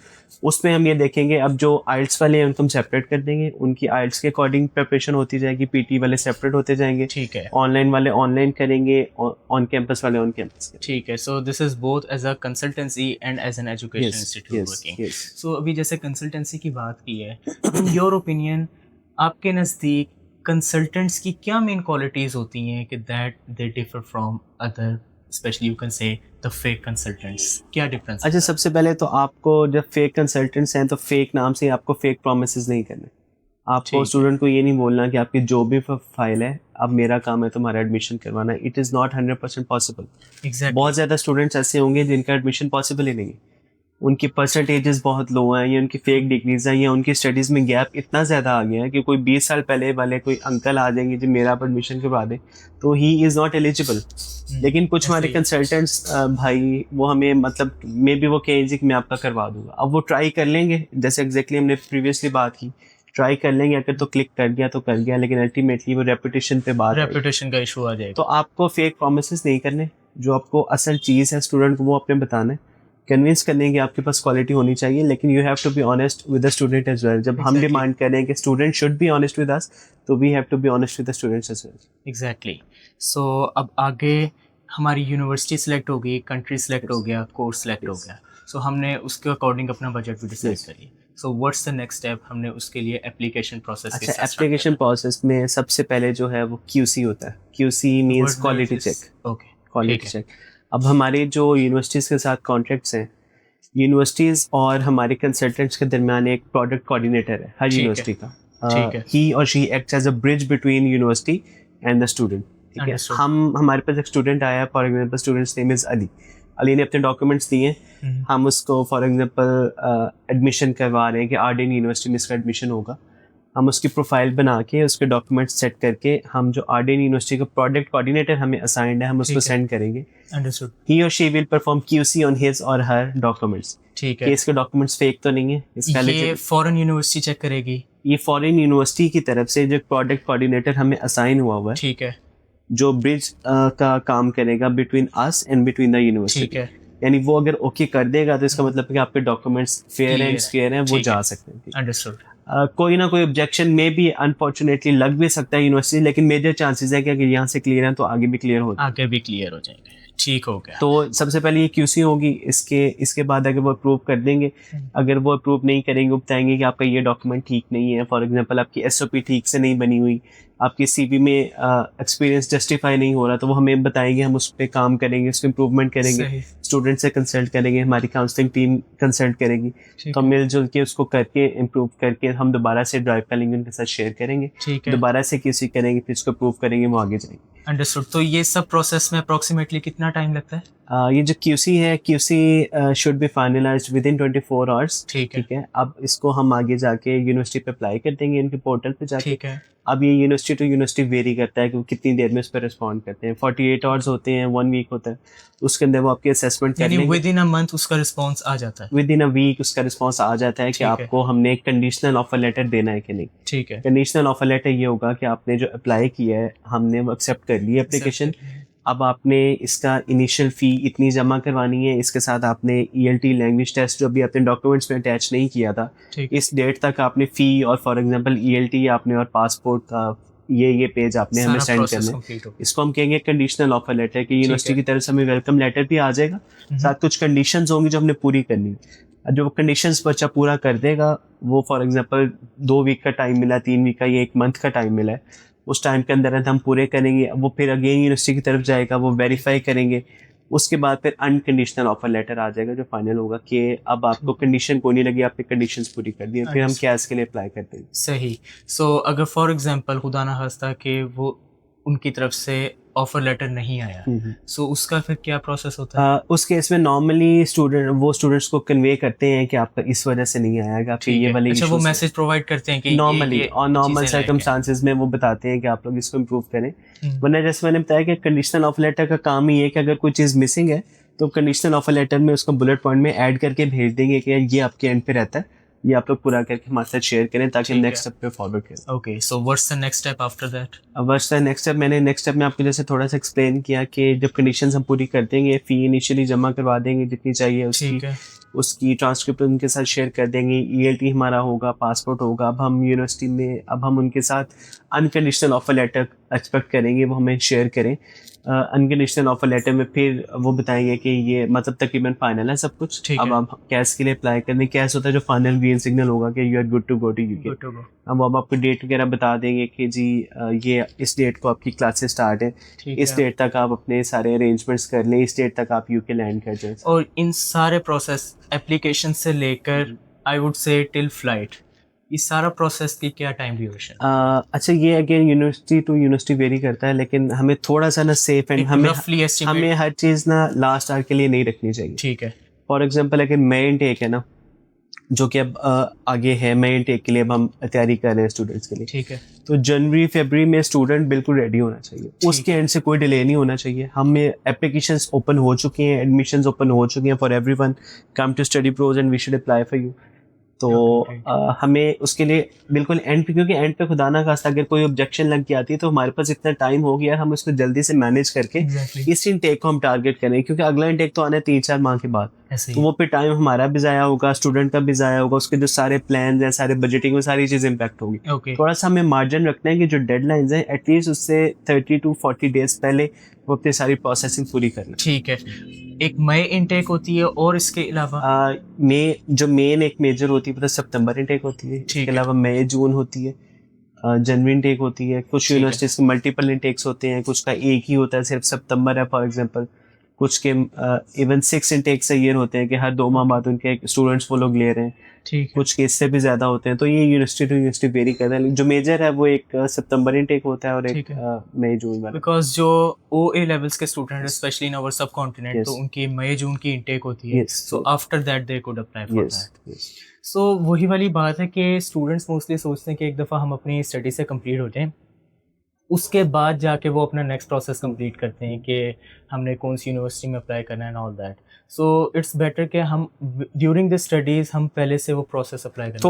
उसमें हम ये देखेंगे। अब जो IELTS वाले हैं उनको हम सेपरेट कर देंगे, उनकी IELTS के अकॉर्डिंग प्रिपरेशन होती जाएगी, PTE वाले सेपरेट होते जाएंगे, ठीक है, ऑनलाइन वाले ऑनलाइन करेंगे, ऑन कैंपस वाले ऑन कैंपस, ठीक है। So this is both as a consultancy and as an education institute working. So अभी जैसे कंसल्टेंसी की बात की है, इन योर ओपिनियन आपके नज़दीक कंसल्टेंट्स की क्या मेन क्वालिटीज़ होती हैं कि that they differ from other, specially you can say the fake consultants, क्या डिफरेंस? अच्छा, सबसे पहले तो आपको जब फेक कंसल्टेंट्स हैं तो फेक नाम से आपको फेक प्रोमिसेस नहीं करने। आपको स्टूडेंट को ये नहीं बोलना कि आपकी जो भी फाइल है अब मेरा काम है तुम्हारा एडमिशन करवाना। It is not 100% possible. Exactly, बहुत ज़्यादा स्टूडेंट्स ऐसे होंगे जिनका एडमिशन पॉसिबल ही नहीं है, उनकी परसेंटेजेस बहुत लो हैं, या उनकी फेक डिग्रीज हैं, या उनकी स्टडीज़ में गैप इतना ज़्यादा आ गया है कि कोई 20 साल पहले वाले कोई अंकल आ जाएंगे जो मेरा आप एडमिशन करवा दें तो ही इज़ नॉट एलिजिबल। लेकिन कुछ हमारे कंसल्टेंट्स भाई वो हमें मतलब मे बी वो कहें जी कि मैं आपका करवा दूंगा। अब वो ट्राई कर लेंगे, जैसे एग्जैक्टली हमने प्रीवियसली बात की, ट्राई कर लेंगे, अगर तो क्लिक कर गया तो कर गया, लेकिन अल्टीमेटली वो रेपुटेशन पे बात, रेपुटेशन का इशू आ जाएगा। तो आपको फेक प्रोमिसेस नहीं करने, जो आपको असल चीज़ है स्टूडेंट को वो अपने बताना है, कन्विंस करने की आपके पास क्वालिटी होनी चाहिए। लेकिन you have to be honest with the student as well. जब हम डिमांड करें कि student should be honest with us, तो we have to be honest with the students as well. Exactly. So अब आगे हमारी यूनिवर्सिटी सेलेक्ट हो गई, कंट्री सेलेक्ट हो गया, कोर्स सेलेक्ट हो गया, सो हमने उसके अकॉर्डिंग अपना बजट भी डिसाइड करिए। सो व्हाट्स द नेक्स्ट स्टेप? हमने उसके लिए एप्लीकेशन प्रोसेस। अच्छा, एप्लीकेशन प्रोसेस में सबसे पहले जो है वो QC होता है। QC means quality check. Okay, quality check. अब हमारे जो यूनिवर्सिटीज़ के साथ कॉन्ट्रैक्ट्स हैं यूनिवर्सिटीज़ और हमारे कंसल्टेंट्स के दरमियान एक प्रोडक्ट कोऑर्डिनेटर है हर ठीक है। यूनिवर्सिटी का। ठीक है। ही और she acts as a bridge between university and the student. ठीक है, Understood. हमारे पास एक स्टूडेंट आया, for example student's name is Ali. Ali ने अपने डॉक्यूमेंट्स दिए, हम उसको फॉर एग्जांपल एडमिशन करवा रहे हैं कि आरडीएन यूनिवर्सिटी में इसका एडमिशन होगा। हम उसकी प्रोफाइल बना के उसके डॉक्यूमेंट्स सेट करके हम जो आरडीएन यूनिवर्सिटी का प्रोडक्ट कोऑर्डिनेटर हमें असाइंड है हम उसको ठीक है। सेंड करेंगे। अंडरस्टूड। ही और she will perform QC on his और हर डॉक्यूमेंट्स ठीक कि है। इसके डॉक्यूमेंट्स फेक तो नहीं है, इसका ये फॉरेन यूनिवर्सिटी चेक करेगी। ये फॉरेन यूनिवर्सिटी की तरफ से जो प्रोडक्ट कोऑर्डिनेटर हमें असाइन हुआ हुआ है, ठीक है। जो ब्रिज का काम करेगा between us and between the ठीक यूनिवर्सिटी। है। यानी वो अगर ओके कर देगा तो इसका मतलब है कि आपके डॉक्यूमेंट्स फेयर एंड स्क्वेयर हैं, वो ठीक जा है। सकते हैं। अंडरस्टूड। कोई ना कोई ऑब्जेक्शन में भी अनफॉर्चुनेटली लग भी सकता है यूनिवर्सिटी, लेकिन मेजर चांसेस है कि अगर यहाँ से क्लियर है तो आगे भी क्लियर होगा। आगे भी क्लियर हो जाएंगे। ठीक हो गया। तो सबसे पहले ये क्यूसी होगी, इसके बाद अगर वो अप्रूव कर देंगे, अगर वो अप्रूव नहीं करेंगे, वो बताएंगे कि आपका ये डॉक्यूमेंट ठीक नहीं है, फॉर एग्जांपल आपकी एसओपी ठीक से नहीं बनी हुई, आपकी सीवी में एक्सपीरियंस जस्टिफाई नहीं हो रहा, तो वो हमें बताएंगे, हम उस पर काम करेंगे, उस पर इम्प्रूवमेंट करेंगे, सही। स्टूडेंट से कंसल्ट करेंगे, हमारी काउंसलिंग टीम कंसल्ट करेगी, तो मिलजुल के उसको करके इम्प्रूव करके हम दोबारा से ड्राइव का लिंक उनके साथ शेयर करेंगे, ठीक है। दोबारा से क्यूसी करेंगे, फिर इसको अप्रूव करेंगे, वो आगे जाएंगे। अंडरस्टूड। तो ये सब प्रोसेस में अप्रोक्सीमेटली कितना टाइम लगता है? ये जो QC है, QC should be finalised with in 24 hours. ठीक है। ठीक है, अब इसको हम आगे जाके यूनिवर्सिटी पे अप्लाई कर देंगे, इनके पोर्टल पे जाके। ठीक है। अब ये यूनिवर्सिटी टू यूनिवर्सिटी वेरी करता है कि वो कितनी देर में उस पर रिस्पॉन्ड करते हैं। 48 आवर्स होते हैं, 1 वीक होता है, उसके अंदर वो आपकी असेसमेंट कर यानी लेंगे। विद इन अ मंथ उसका रिस्पॉन्स आ जाता है। विद इन अ वीक उसका रिस्पॉन्स आ जाता है कि ठीक है। आपको हमने एक कंडीशनल ऑफर लेटर देना है कि नहीं। ठीक है। कंडीशनल ऑफर लेटर ये होगा कि आपने जो अप्लाई किया है, हमने वो एक्सेप्ट कर लिया एप्लीकेशन, अब आपने इसका इनिशियल फ़ी इतनी जमा करवानी है, इसके साथ आपने ELT लैंग्वेज टेस्ट जो भी अपने डॉक्यूमेंट्स में अटैच नहीं किया था, ठीक। इस डेट तक आपने फ़ी और फॉर एग्जांपल ELT आपने और पासपोर्ट का ये पेज आपने हमें सेंड करना है। इसको हम कहेंगे कंडीशनल ऑफर लेटर कि यूनिवर्सिटी की तरफ से हमें वेलकम लेटर भी आ जाएगा, साथ कुछ कंडीशंस होंगी जो हमने पूरी करनी है। जो कंडीशंस बच्चा पूरा कर देगा, वो फॉर एग्जांपल 2 वीक का टाइम मिला, 3 वीक का या 1 मंथ का टाइम मिला है, उस टाइम के अंदर हम पूरे करेंगे, वो फिर अगेन यूनिवर्सिटी की तरफ जाएगा, वो वेरीफाई करेंगे, उसके बाद फिर अनकंडीशनल ऑफर लेटर आ जाएगा जो फाइनल होगा कि अब आपको कंडीशन कोई नहीं लगी, आपने कंडीशंस पूरी कर दी, फिर हम कैश के लिए अप्लाई करते हैं। सही। सो अगर फॉर एग्जांपल खुदा ना खास्ता कि वो उनकी तरफ से ऑफर लेटर नहीं आया, सो उसका फिर क्या प्रोसेस होता है? उस केस में नॉर्मली स्टूडेंट्स को कन्वे करते हैं कि आपका इस वजह से नहीं आया, कि आपके ये वाले अच्छा, वो मैसेज प्रोवाइड करते हैं कि नॉर्मली और नॉर्मल सर्कमस्टांसेस में वो बताते हैं कि आप लोग इसको इम्प्रूव करें। वरना जैसे मैंने बताया कि कंडीशनल ऑफर लेटर का काम ही है कि अगर कोई चीज़ मिसिंग है तो कंडीशनल ऑफर लेटर में उसको बुलेट पॉइंट में ऐड करके भेज देंगे कि ये आपके एंड पे रहता है, ये आप लोग पूरा करके हमारे साथ शेयर करें ताकि नेक्स्ट स्टेप पे फॉरवर्ड करें। Okay, so what's the next step after that? What's the next step, मैंने नेक्स्ट स्टेप में आपको जैसे थोड़ा सा एक्सप्लेन किया कि जब कंडीशंस हम पूरी कर देंगे, फ़ी इनिशियली जमा करवा देंगे जितनी चाहिए उसकी ट्रांसक्रिप्ट उनके साथ शेयर कर देंगे, ELT हमारा होगा, पासपोर्ट होगा, अब हम यूनिवर्सिटी में अब हम उनके साथ अनकंडीशनल ऑफर लेटर एक्सपेक्ट करेंगे, वो हमें शेयर करें। अनकंडीशनल ऑफर लेटर में फिर वो बताएंगे कि ये मतलब तकरीबन फाइनल है सब कुछ, अब आप कैश के लिए अप्लाई करने, कैश होता है जो फाइनल ग्रीन सिग्नल होगा कि you are good to go to UK. अब आपको डेट वगैरह बता देंगे कि जी ये इस डेट को आपकी क्लासेस स्टार्ट है, इस डेट तक आप अपने सारे अरेंजमेंट्स कर लें, इस डेट तक आप यूके लैंड कर जाएं। और इन सारे प्रोसेस एप्लीकेशन से लेकर I would say till flight, इस सारा प्रोसेस की क्या टाइम ड्यूरेशन? अच्छा, ये again university to university vary करता है, लेकिन हमें थोड़ा सा ना सेफ एंड हमें हर चीज़ ना लास्ट आवर के लिए नहीं रखनी चाहिए। ठीक है। फॉर एग्जांपल अगर मई इनटेक है ना, जो कि अब आगे है, मई इनटेक के लिए अब हम तैयारी कर रहे हैं स्टूडेंट्स के लिए, ठीक है, तो जनवरी फरवरी में स्टूडेंट बिल्कुल रेडी होना चाहिए, उसके एंड से कोई डिले नहीं होना चाहिए। हमें एप्लीकेशंस ओपन हो चुकी हैं, एडमिशंस ओपन हो चुकी हैं for everyone, come to Study Pros and we should apply for you. तो हमें उसके लिए बिल्कुल एंड पे, क्योंकि एंड पे खुदा ना खास्ता अगर कोई ऑब्जेक्शन लग के आती है तो हमारे पास इतना टाइम हो गया, हम उसको जल्दी से मैनेज करके इस इनटेक को हम टारगेट करें, क्योंकि अगला इनटेक तो आना है 3-4 माह के बाद, तो वो पे टाइम हमारा भी ज़ाया होगा, स्टूडेंट का भी ज़ाया होगा, उसके जो सारे प्लान हैं, सारे बजटिंग, वो सारी चीज़ इम्पैक्ट होगी। थोड़ा सा हमें मार्जिन रखना है कि जो डेडलाइंस हैं एटलीस्ट उससे 30 to 40 डेज पहले वो अपनी सारी प्रोसेसिंग पूरी करना। ठीक है। एक मई इनटेक होती है और इसके अलावा जो मेन एक मेजर होती है मतलब सितंबर इनटेक होती है, इसके अलावा मई जून होती है, जनवरी इनटेक होती है, कुछ यूनिवर्सिटीज़ के मल्टीपल इनटेक्स होते हैं, कुछ का एक ही होता है, सिर्फ सितंबर है फॉर एग्जांपल, कुछ के इवन 6 इंटेक्स ईयर होते हैं कि हर 2 माह बाद उनके स्टूडेंट्स वो लोग ले रहे हैं, ठीक है। कुछ केस से भी ज़्यादा होते हैं। तो ये यूनिवर्सिटी टू यूनिवर्सिटी वेरी करता है। जो मेजर है वो एक सितंबर इंटेक होता है और एक ठीक है। मई जून वाला। बिकॉज जो OA लेवल्स के स्टूडेंट है स्पेशली इन आवर सब कॉन्टिनेंट, Yes. तो उनकी मई जून की इंटेक होती है, Yes. So after that they could apply for Yes. That. Yes. सो वही वाली बात है कि स्टूडेंट्स मोस्टली सोचते हैं कि एक दफ़ा हम अपनी स्टडी से कंप्लीट हो जाएं, उसके बाद जाके वो अपना नेक्स्ट प्रोसेस कंप्लीट करते हैं कि हमने कौन सी यूनिवर्सिटी में अप्लाई करना है and all that. So it's better कि हम ड्यूरिंग द स्टडीज़ हम पहले से वो प्रोसेस अप्लाई करें।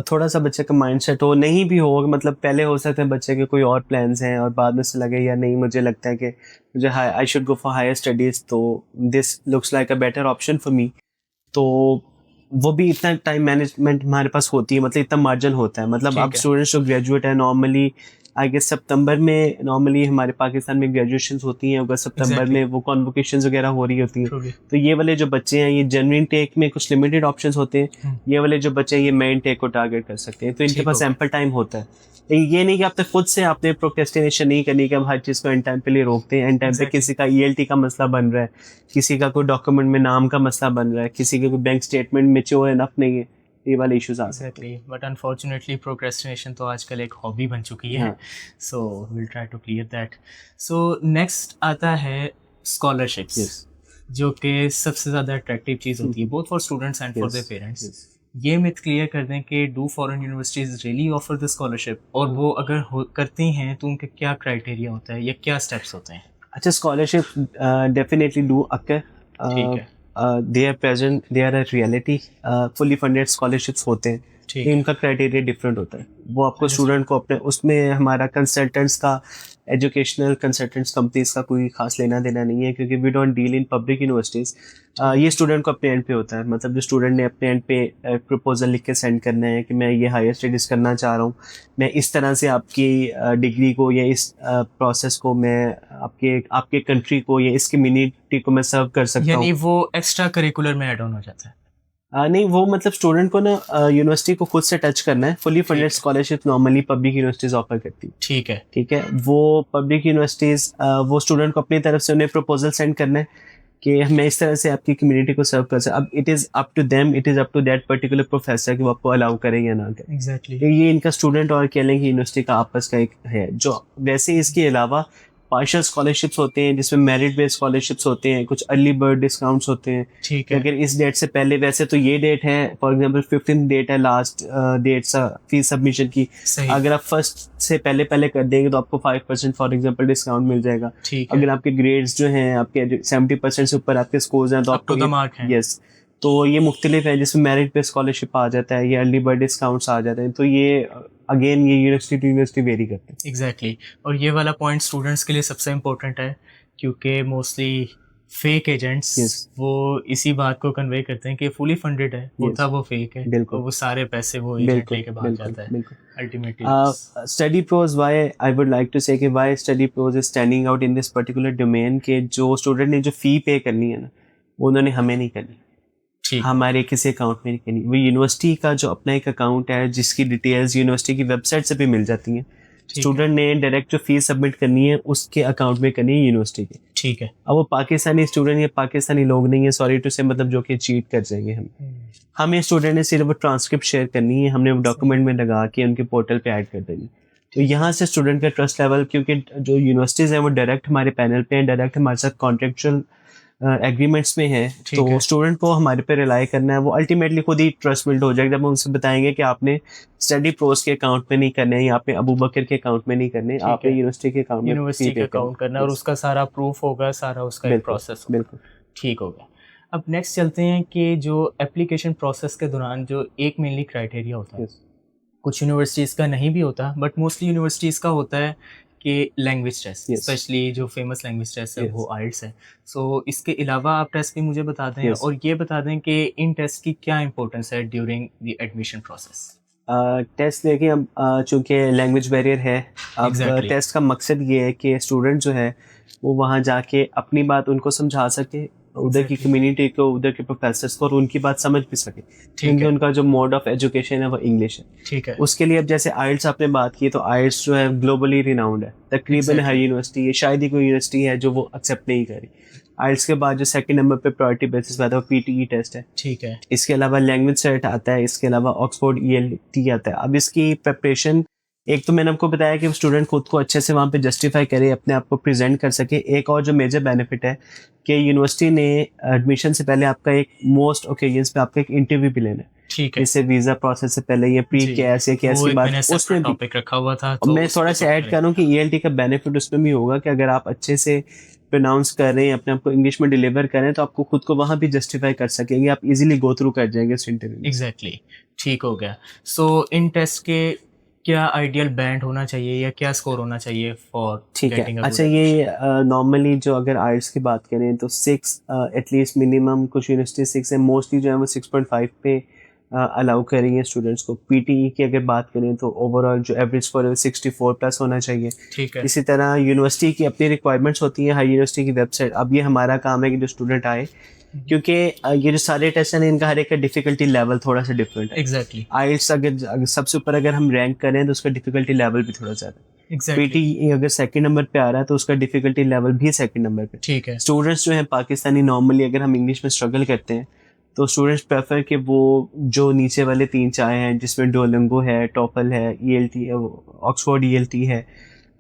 थोड़ा सा बच्चे का माइंडसेट हो, नहीं भी हो, मतलब पहले हो सकते हैं बच्चे के कोई और प्लान्स हैं और बाद में से लगे या नहीं, मुझे लगता है कि मुझे I should go for higher studies, तो this looks like a better option for me. तो वो भी इतना टाइम मैनेजमेंट हमारे पास होती है, मतलब इतना मार्जिन होता है। मतलब अब स्टूडेंट्स जो ग्रेजुएट है नॉर्मली आई गेस सितंबर में नॉर्मली हमारे पाकिस्तान में ग्रेजुएशन होती हैं, अगर सितंबर में वो कॉन्वोकेशंस वगैरह हो रही होती हैं। तो ये वाले जो बच्चे हैं ये जेन्युइन टेक में कुछ लिमिटेड ऑप्शंस होते हैं, ये वाले जो बच्चे हैं ये मेन टेक को टारगेट कर सकते हैं, तो इनके पास एम्पल टाइम होता है। ये नहीं कि आपने खुद से आपने प्रोक्रेस्टिनेशन नहीं करनी कि हम हर चीज़ को एंड टाइम पे लिए रोकते हैं। एंड टाइम पे किसी का ELT का मसला बन रहा है, किसी का कोई डॉक्यूमेंट में नाम का मसला बन रहा है, किसी का कोई बैंक स्टेटमेंट मैच्योर इनफ नहीं है, ये वाले इश्यूज आ सकते हैं। बट अनफॉर्चुनेटली प्रोक्रेस्टिनेशन तो आजकल एक हॉबी बन चुकी है, so will try to clear that. So next आता है स्कॉलरशिप्स, जो कि सबसे ज़्यादा अट्रैक्टिव चीज़ होती है both for students and for their parents. ये मिथ क्लियर कर दें कि do foreign universities really offer the scholarship, और वो अगर करती हैं तो उनके क्या क्राइटेरिया होता है या क्या स्टेप्स होते हैं? अच्छा, स्कॉलरशिप डेफिनेटली डू अकर, ठीक है। they are present, they are a reality, fully funded scholarships होते हैं, इनका क्राइटेरिया डिफरेंट होता है। वो आपको स्टूडेंट को अपने उसमें हमारा कंसल्टेंट्स का, एजुकेशनल कंसल्टेंट्स कंपनीज का कोई खास लेना देना नहीं है, क्योंकि we don't deal in public universities. ये स्टूडेंट को अपने एंड पे होता है, मतलब जो स्टूडेंट ने अपने एंड पे प्रपोजल लिख के सेंड करना है कि मैं ये हायर स्टडीज़ करना चाह रहा हूँ, मैं इस तरह से आपकी डिग्री को या इस प्रोसेस को मैं आपके कंट्री को या इस कम्युनिटी को मैं सर्व कर सकता हूँ। यानी वो एक्स्ट्रा करिकुलर में ऐड ऑन हो जाता है? नहीं, वो मतलब स्टूडेंट को ना यूनिवर्सिटी को खुद से टच करना है। Fully funded scholarship normally public universities offer करती है। ठीक है, वो पब्लिक यूनिवर्सिटीज़ वो स्टूडेंट को अपनी तरफ से उन्हें प्रपोजल सेंड करना है कि मैं इस तरह से आपकी कम्युनिटी को सर्व कर सकता। अब it is up to them, it is up to that particular professor कि वो आपको अलाउ करें या ना करें। एग्जैक्टली। ये इनका स्टूडेंट और कह लें कि यूनिवर्सिटी का आपस का एक है। जो वैसे इसके अलावा पार्शियल स्कॉलरशिप्स होते हैं, जिसमें मेरिट बेस्ड स्कॉलरशिप्स होते हैं, कुछ अर्ली बर्ड डिस्काउंट्स होते हैं। ठीक है। अगर इस डेट से पहले, वैसे तो ये डेट है फॉर एग्जांपल 15 डेट है लास्ट डेट फीस सबमिशन की, अगर आप 1 से पहले कर देंगे तो आपको 5% फॉर एग्जांपल डिस्काउंट मिल जाएगा। अगर आपके ग्रेड्स जो हैं आपके 70% से ऊपर आपके स्कोर्स हैं तो आपको यस, तो ये मुख्तलिफ है, जिसमें मेरिट पे स्कॉलरशिप आ जाता है, ये अर्ली बर्ड डिस्काउंट्स आ जाते हैं। तो ये अगेन ये यूनिवर्सिटी टू यूनिवर्सिटी वेरी करते हैं। एग्जैक्टली। और ये वाला पॉइंट स्टूडेंट्स के लिए सबसे इम्पोर्टेंट है, क्योंकि मोस्टली फेक एजेंट्स वो इसी बात को कन्वे करते हैं कि फुली फंडेड है, होता वो फेक है, बिल्कुल, वो सारे पैसे वो एजेंट लेके भाग जाता है ultimately. Study Pros, why I would like to say कि why Study Pros is standing out in this particular domain, के जो स्टूडेंट ने जो फी पे करनी है ना, वो उन्होंने हमें नहीं करनी, हमारे किसी अकाउंट में नहीं करनी। वो यूनिवर्सिटी का जो अपना एक अकाउंट है जिसकी डिटेल्स यूनिवर्सिटी की वेबसाइट से भी मिल जाती हैं। स्टूडेंट ने डायरेक्ट जो फीस सबमिट करनी है उसके अकाउंट में करनी है यूनिवर्सिटी के। ठीक है। अब वो पाकिस्तानी स्टूडेंट या पाकिस्तानी लोग नहीं है, सॉरी टू से, मतलब जो कि चीट कर जाएंगे हमें स्टूडेंट ने सिर्फ वो ट्रांसक्रिप्ट शेयर करनी है, हमने वो डॉक्यूमेंट में लगा के उनके पोर्टल पे ऐड कर देनी। तो यहाँ से स्टूडेंट का ट्रस्ट लेवल, क्योंकि जो यूनिवर्सिटीज़ हैं वो डायरेक्ट हमारे पैनल पे हैं, डायरेक्ट हमारे साथ कॉन्ट्रेक्चुअल एग्रीमेंट्स में है, तो स्टूडेंट को हमारे पे रिलाई करना है, वो अल्टीमेटली खुद ही ट्रस्ट बिल्ड हो जाएगा जब हम उनसे बताएंगे कि आपने स्टडी प्रोस के अकाउंट में नहीं करने हैं या आपने अबू बकर के अकाउंट में नहीं करने, आपने यूनिवर्सिटी के अकाउंट में करना है, और उसका सारा प्रूफ होगा, सारा उसका एक प्रोसेस। बिल्कुल ठीक हो गया। अब नेक्स्ट चलते हैं कि जो एप्लीकेशन प्रोसेस के दौरान जो एक मेनली क्राइटेरिया होता है, कुछ यूनिवर्सिटीज़ का नहीं भी होता बट मोस्टली यूनिवर्सिटीज़ का होता है कि लैंग्वेज टेस्ट, स्पेशली जो फेमस लैंग्वेज टेस्ट है वो आइल्स है। सो इसके अलावा आप टेस्ट भी मुझे बता दें और ये बता दें कि इन टेस्ट की क्या इंपॉर्टेंस है during the admission process. Test देखिए, अब चूँकि लैंग्वेज बैरियर है, अब टेस्ट का मकसद ये है कि स्टूडेंट जो है वो वहाँ जाके अपनी बात उनको समझा सके, उधर की कम्युनिटी को, उधर के प्रोफेसर्स को, और उनकी बात समझ भी सके, क्योंकि उनका जो मोड ऑफ एजुकेशन है वो इंग्लिश है। ठीक है। उसके लिए अब जैसे आइल्स आपने बात की, तो आइल्स जो है ग्लोबली रिनाउंड है, तकरीबन हर यूनिवर्सिटी है, शायद ही कोई यूनिवर्सिटी है जो वो एक्सेप्ट नहीं करी। आइल्स के बाद जो सेकंड नंबर पे प्रायोरिटी बेसिस पे आता है वो पीटीई टेस्ट है। ठीक है। इसके अलावा लैंग्वेज सेट आता है, इसके अलावा ऑक्सफोर्ड ईएलटी आता है। अब इसकी प्रिपरेशन, एक तो मैंने आपको बताया कि स्टूडेंट खुद को अच्छे से वहाँ पे जस्टिफाई करे, अपने आप को प्रेजेंट कर सके। एक और जो मेजर बेनिफिट है कि यूनिवर्सिटी ने एडमिशन से पहले आपका एक मोस्ट ओकेजन्स पे आपका एक इंटरव्यू भी लेना है। ठीक है। जैसे वीजा प्रोसेस से पहले या प्री कैस या कैस की बात, उसमें टॉपिक रखा हुआ था। तो मैं थोड़ा सा ऐड करूँ कि ईएलटी का बेनिफिट उसमें भी होगा कि अगर आप अच्छे से प्रोनाउंस कर रहे हैं, अपने आप को इंग्लिश में डिलीवर करें, तो आपको खुद को वहाँ भी जस्टिफाई कर सकेंगे, आप इजीली गो थ्रू कर जाएंगे इस इंटरव्यू में। एग्जैक्टली, ठीक हो गया। सो इन टेस्ट के क्या आइडियल बैंड होना चाहिए या क्या स्कोर होना चाहिए फॉर ठीक गेटिंग है। अच्छा, ये नॉर्मली जो अगर आइल्स की बात करें तो 6 एटलीस्ट मिनिमम, कुछ यूनिवर्सिटी 6 है, मोस्टली जो है वो 6.5 पे अलाउ करेंगे स्टूडेंट्स को। पीटीई की अगर बात करें तो ओवरऑल जो एवरेज स्कोर है 64 प्लस होना चाहिए। ठीक है। इसी तरह यूनिवर्सिटी की अपनी रिक्वायरमेंट्स होती है, हर यूनिवर्सिटी की वेबसाइट। अब ये हमारा काम है कि जो स्टूडेंट आए, क्योंकि ये जो सारे टेस्ट हैं इनका हर एक का डिफिकल्टी लेवल थोड़ा सा डिफरेंट है। एग्जैक्टली। आइल्स अगर सबसे ऊपर अगर हम रैंक करें तो उसका डिफिकल्टी लेवल भी थोड़ा ज़्यादा है। एग्जैक्टली। पीटीई अगर सेकंड नंबर पे आ रहा है तो उसका डिफिकल्टी लेवल भी सेकंड नंबर पे। ठीक है। स्टूडेंट्स जो हैं पाकिस्तानी, नॉर्मली अगर हम इंग्लिश में स्ट्रगल करते हैं तो स्टूडेंट्स प्रेफर कि वो जो नीचे वाले 3-4 हैं जिसमें डोलिंगो है, टॉफल है, ईएलटी, ऑक्सफोर्ड ईएलटी है,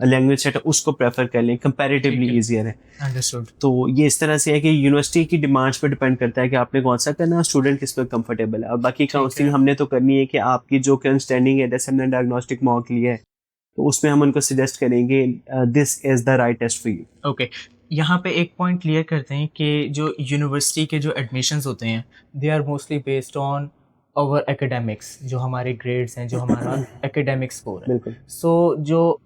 लैंग्वेज सेट, उसको प्रेफर कर लें, कंपैरेटिवली ईजियर है। अंडरस्टूड। तो ये इस तरह से है कि यूनिवर्सिटी की डिमांड्स पे डिपेंड करता है कि आपने कौन सा करना है, स्टूडेंट किस पे कंफर्टेबल है। और बाकी काउंसलिंग हमने तो करनी है कि आपकी जो अंडरस्टैंडिंग है, जैसे हमने डायग्नोस्टिक मॉक लिया है तो उसमें हम उनको सजेस्ट करेंगे this is the right test for you. Okay, यहाँ पे एक पॉइंट क्लियर करते हैं कि जो यूनिवर्सिटी के जो एडमिशन्स होते हैं they are mostly based on our academics, जो हमारे ग्रेड्स हैं, जो हमारा एकेडमिक स्कोर है। बिल्कुल। सो जो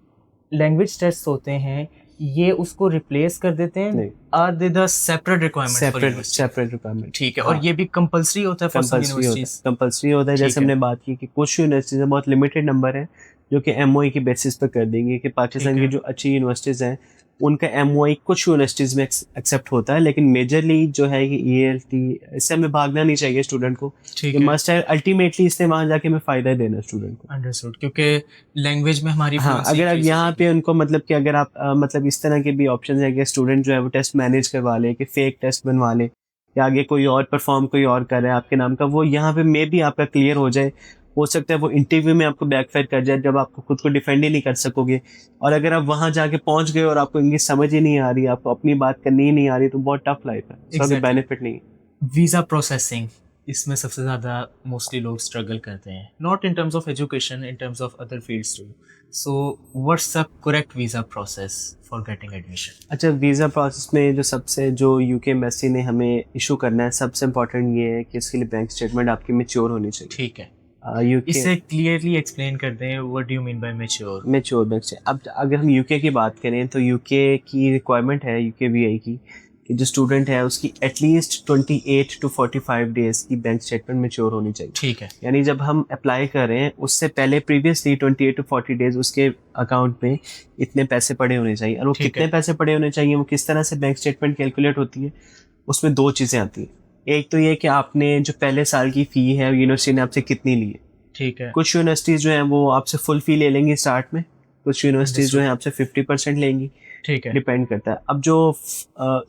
लैंग्वेज टेस्ट होते हैं ये उसको रिप्लेस कर देते हैं, are they the separate requirement? Separate requirement. ठीक है। और ये भी कंपलसरी होता है फॉर सम यूनिवर्सिटीज? कंपलसरी होता है। जैसे हमने बात की कि कुछ यूनिवर्सिटीज में बहुत लिमिटेड नंबर है जो कि एमओई की बेसिस पर कर देंगे कि पाकिस्तान की जो अच्छी यूनिवर्सिटीज़ हैं उनका एमओई कुछ यूनिवर्सिटीज़ में एक्सेप्ट होता है, लेकिन मेजरली जो है कि ईएलटी, इससे हमें भागना नहीं चाहिए स्टूडेंट को। ये मस्ट है, अल्टीमेटली इससे वहाँ जाके हमें फ़ायदा देना स्टूडेंट को। अंडरस्टूड, क्योंकि लैंग्वेज में हमारी हाँ, अगर आप यहाँ पे उनको मतलब कि अगर आप मतलब इस तरह के भी ऑप्शन है कि स्टूडेंट जो है वो टेस्ट मैनेज करवा ले, कि फेक टेस्ट बनवा ले, या आगे कोई और परफॉर्म कोई और कर रहा है आपके नाम का, वो यहाँ पे मे भी आपका क्लियर हो जाए। हो सकता है वो इंटरव्यू में आपको बैकफायर कर जाए जब आपको खुद को डिफेंड ही नहीं कर सकोगे। और अगर आप वहाँ जाके पहुँच गए और आपको इंग्लिश समझ ही नहीं आ रही, आपको अपनी बात करनी ही नहीं आ रही, तो बहुत टफ लाइफ है, इसका बेनिफिट नहीं है। वीज़ा प्रोसेसिंग, इसमें सबसे ज़्यादा मोस्टली लोग स्ट्रगल करते हैं, not in terms of education, in terms of other fields too. So what's the correct visa process for getting admission? अच्छा, वीज़ा प्रोसेस में जो यूके एम्बेसी ने हमें इशू करना है, सबसे इम्पोर्टेंट ये है कि इसके लिए बैंक स्टेटमेंट आपकी मैच्योर होनी चाहिए। ठीक है। यूके इसे क्लियरली एक्सप्लेन करते हैं, what do you mean by mature bank statement. अब अगर हम यूके की बात करें तो यूके की रिक्वायरमेंट है, यूके वीआई की, कि जो स्टूडेंट है उसकी एटलीस्ट 28 to 45 डेज की बैंक स्टेटमेंट मैच्योर होनी चाहिए। ठीक है। यानी जब हम अप्लाई कर रहे हैं उससे पहले प्रीवियसली 28 to 40 डेज उसके अकाउंट में इतने पैसे पड़े होने चाहिए। और वो कितने पैसे पड़े होने चाहिए, वो किस तरह से बैंक स्टेटमेंट कैलकुलेट होती है, उसमें 2 चीज़ें आती हैं। एक तो ये कि आपने जो पहले साल की फ़ी है यूनिवर्सिटी ने आपसे कितनी ली है। ठीक है। कुछ यूनिवर्सिटीज़ जो हैं वो आपसे फुल फ़ी ले लेंगी स्टार्ट में, कुछ यूनिवर्सिटीज़ जो हैं आपसे 50% लेंगी। ठीक है। डिपेंड करता है। अब जो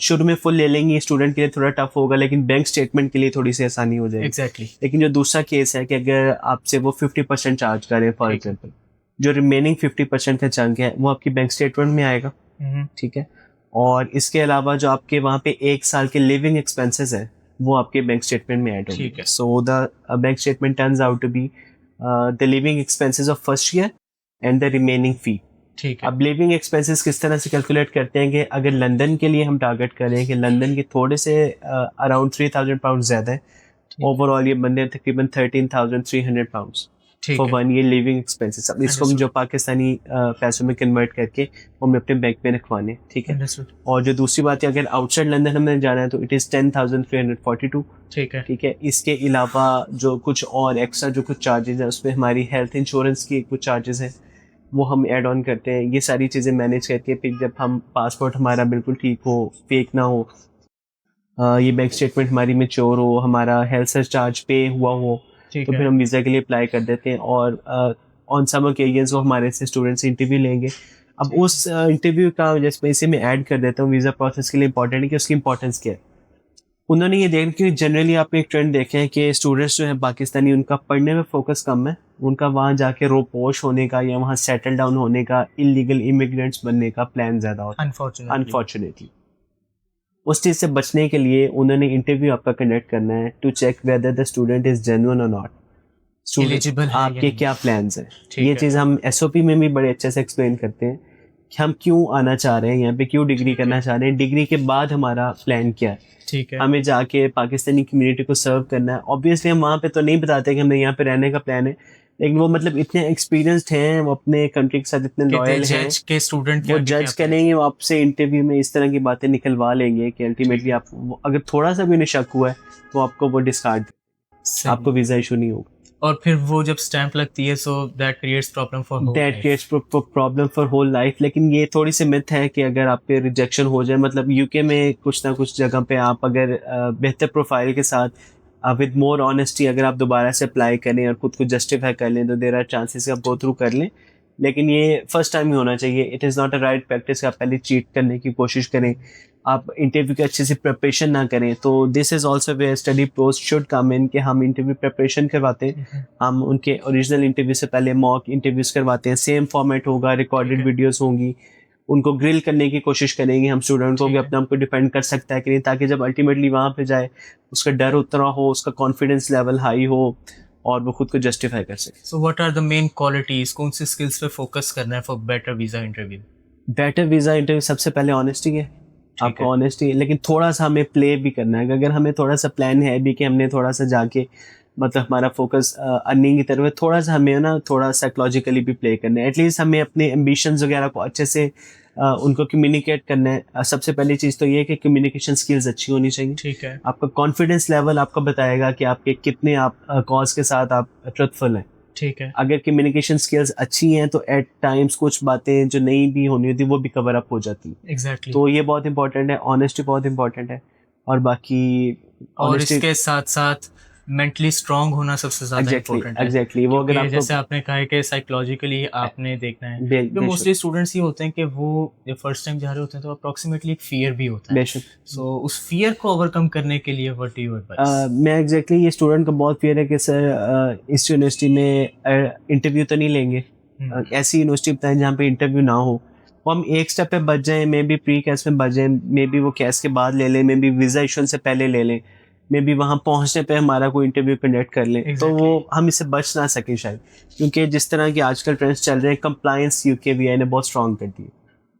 शुरू में फुल ले लेंगी स्टूडेंट के लिए थोड़ा टफ होगा, लेकिन बैंक स्टेटमेंट के लिए थोड़ी सी आसानी हो जाएगी। एग्जैक्टली। लेकिन जो दूसरा केस है कि अगर आपसे वो 50% चार्ज करें फॉर एग्जाम्पल, जो रिमेनिंग 50% का चंक है वो आपकी बैंक स्टेटमेंट में आएगा। ठीक है। और इसके अलावा जो आपके वहाँ पे 1 साल के लिविंग एक्सपेंसेस है वो आपके बैंक स्टेटमेंट में ऐड होंगे। So the bank statement turns out to be the living expenses of first year and the remaining fee. ठीक है। अब लिविंग एक्सपेंसेस किस तरह से कैलकुलेट करते हैं कि अगर लंदन के लिए हम टारगेट करें कि लंदन के थोड़े से अराउंड 3000 पाउंड ज़्यादा है, ओवरऑल ये बनते हैं तकरीबन 13,300 pounds for 1 year living expenses. अब इसको हम जो पाकिस्तानी पैसों में कन्वर्ट करके हम अपने बैंक में रखवाने। ठीक है। और जो दूसरी बात है, अगर आउटसाइड लंदन हमें जाना है तो इट इज़ 10,342। ठीक है। ठीक है। इसके अलावा जो कुछ और एक्स्ट्रा जो कुछ चार्जेस हैं उसमें हमारी हेल्थ इंश्योरेंस की कुछ चार्जेस हैं वो हम ऐड ऑन करते हैं। ये सारी चीज़ें मैनेज करके फिर जब हम पासपोर्ट हमारा बिल्कुल ठीक हो, फेक ना हो, ये बैंक स्टेटमेंट हमारी मैच्योर हो, हमारा हेल्थ चार्ज पे हुआ हो, तो फिर हम वीज़ा के लिए अप्लाई कर देते हैं। और ऑन सम ओकेजन्स वो हमारे से स्टूडेंट से इंटरव्यू लेंगे। अब उस इंटरव्यू का जैसे इसे मैं ऐड कर देता हूँ, वीज़ा प्रोसेस के लिए इंपॉर्टेंट है कि उसकी इंपॉर्टेंस क्या है। उन्होंने ये देखा कि जनरली आपने एक ट्रेंड देखे हैं कि स्टूडेंट्स जो हैं पाकिस्तानी, उनका पढ़ने में फोकस कम है, उनका वहाँ जाके रोपोश होने का या वहाँ सेटल डाउन होने का, इलीगल इमिग्रेंट्स बनने का प्लान ज़्यादा होता है अनफॉर्चुनेटली। उस चीज़ से बचने के लिए उन्होंने इंटरव्यू आपका कंडक्ट करना है to check whether the student is genuine और नॉट, एलिजिबल है आपके क्या प्लान्स हैं। ये चीज़ हम एसओपी में भी बड़े अच्छे से एक्सप्लेन करते हैं कि हम क्यों आना चाह रहे हैं यहाँ पे, क्यों डिग्री करना चाह रहे हैं, डिग्री के बाद हमारा प्लान क्या है। ठीक है, हमें जाके पाकिस्तानी कम्युनिटी को सर्व करना है। ऑब्वियसली हम वहाँ पे तो नहीं बताते कि हमें यहाँ पे रहने का प्लान है, लेकिन वो मतलब इतने एक्सपीरियंस्ड हैं, वो अपने कंट्री के साथ इतने लॉयल हैं के स्टूडेंट वो जज करेंगे, वो आपसे इंटरव्यू में इस तरह की बातें निकलवा लेंगे कि अल्टीमेटली आप अगर थोड़ा सा भी उन्हें शक हुआ है तो आपको वो डिस्कार्ड, आपको वीज़ा इशू नहीं होगा। और फिर वो जब स्टैंप लगती है so that creates problem for whole life. लेकिन ये थोड़ी सी मिथ है कि अगर आप पे रिजेक्शन हो जाए, मतलब यूके में कुछ ना कुछ जगह पे आप अगर बेहतर प्रोफाइल के साथ विद मोर ऑनेस्टी अगर आप दोबारा से अप्लाई करें और खुद को जस्टिफाई कर लें तो देयर आर चांसेस आप गो थ्रू कर लें। लेकिन ये फर्स्ट टाइम ही होना चाहिए। It is not a right practice आप पहले चीट करने की कोशिश करें, आप इंटरव्यू की अच्छे से प्रिपरेशन ना करें। तो this is also where Study Pros should come in कि हम इंटरव्यू प्रिपरेशन करवाते हैं, हम उनके ओरिजिनल इंटरव्यू से पहले मॉक इंटरव्यूज़ करवाते हैं, सेम फॉर्मेट होगा, रिकॉर्डेड वीडियोज़ होंगी, उनको ग्रिल करने की कोशिश करेंगे हम स्टूडेंट को कि अपने आप को डिपेंड कर सकता है कि नहीं, ताकि जब अल्टीमेटली वहाँ पे जाए उसका डर उतना हो, उसका कॉन्फिडेंस लेवल हाई हो और वो खुद को जस्टिफाई कर सके। So what are the main qualities, कौन सी स्किल्स पे फोकस करना है for better visa interview? Better visa interview सबसे पहले ऑनेस्टी है, आपको ऑनेस्टी, लेकिन थोड़ा सा हमें प्ले भी करना है। अगर हमें थोड़ा सा प्लान है भी कि हमने थोड़ा सा जाके मतलब हमारा फोकस अर्निंग की तरफ है, थोड़ा सा हमें ना थोड़ा साइकोलॉजिकली भी प्ले करना है। एटलीस्ट हमें अपने एम्बिशंस वगैरह को अच्छे से उनको कम्युनिकेट करना है। सबसे पहली चीज़ तो ये है कि कम्युनिकेशन स्किल्स अच्छी होनी चाहिए। ठीक है, आपका कॉन्फिडेंस लेवल आपको बताएगा कि आपके कितने आप कॉज के साथ आप ट्रुथफुल हैं। ठीक है, अगर कम्युनिकेशन स्किल्स अच्छी हैं तो एट टाइम्स कुछ बातें जो नहीं भी होनी होती वो भी कवर अप हो जाती है। एग्जैक्टली। तो ये बहुत इंपॉर्टेंट है, ऑनेस्टी बहुत इंपॉर्टेंट है। और बाकी और इसके साथ साथ मेंटली स्ट्रांग होना सबसे ज्यादा इम्पोर्टेंट है। एग्जैक्टली वो अगर आपको जैसे आपने कहा है कि साइकोलॉजिकली आपने देखना है, क्योंकि मोस्टली स्टूडेंट्स ये होते हैं कि वो जब फर्स्ट टाइम जा रहे होते हैं तो अप्रोक्सीमेटली एक फियर भी होता है। सो उस फियर को ओवरकम करने के लिए व्हाट डू यू एडवाइस? मैं एग्जैक्टली ये स्टूडेंट का बहुत फियर है कि सर इस यूनिवर्सिटी में इंटरव्यू तो नहीं लेंगे, ऐसी यूनिवर्सिटी बताएं जहाँ पे इंटरव्यू ना हो, वो हम एक स्टेप पे बच जाएं, मे बी प्री कैस में बच जाएं, मे बी वो कैस के बाद ले लें, मे बी वीज़ा इशू से पहले ले लें, मे बी वहाँ पहुँचने पे हमारा कोई इंटरव्यू कंडक्ट कर लें। तो वो हम इससे बच ना सकें शायद, क्योंकि जिस तरह की आजकल ट्रेंड्स चल रहे हैं, कंप्लायंस UKVI ने बहुत स्ट्रॉन्ग कर दी है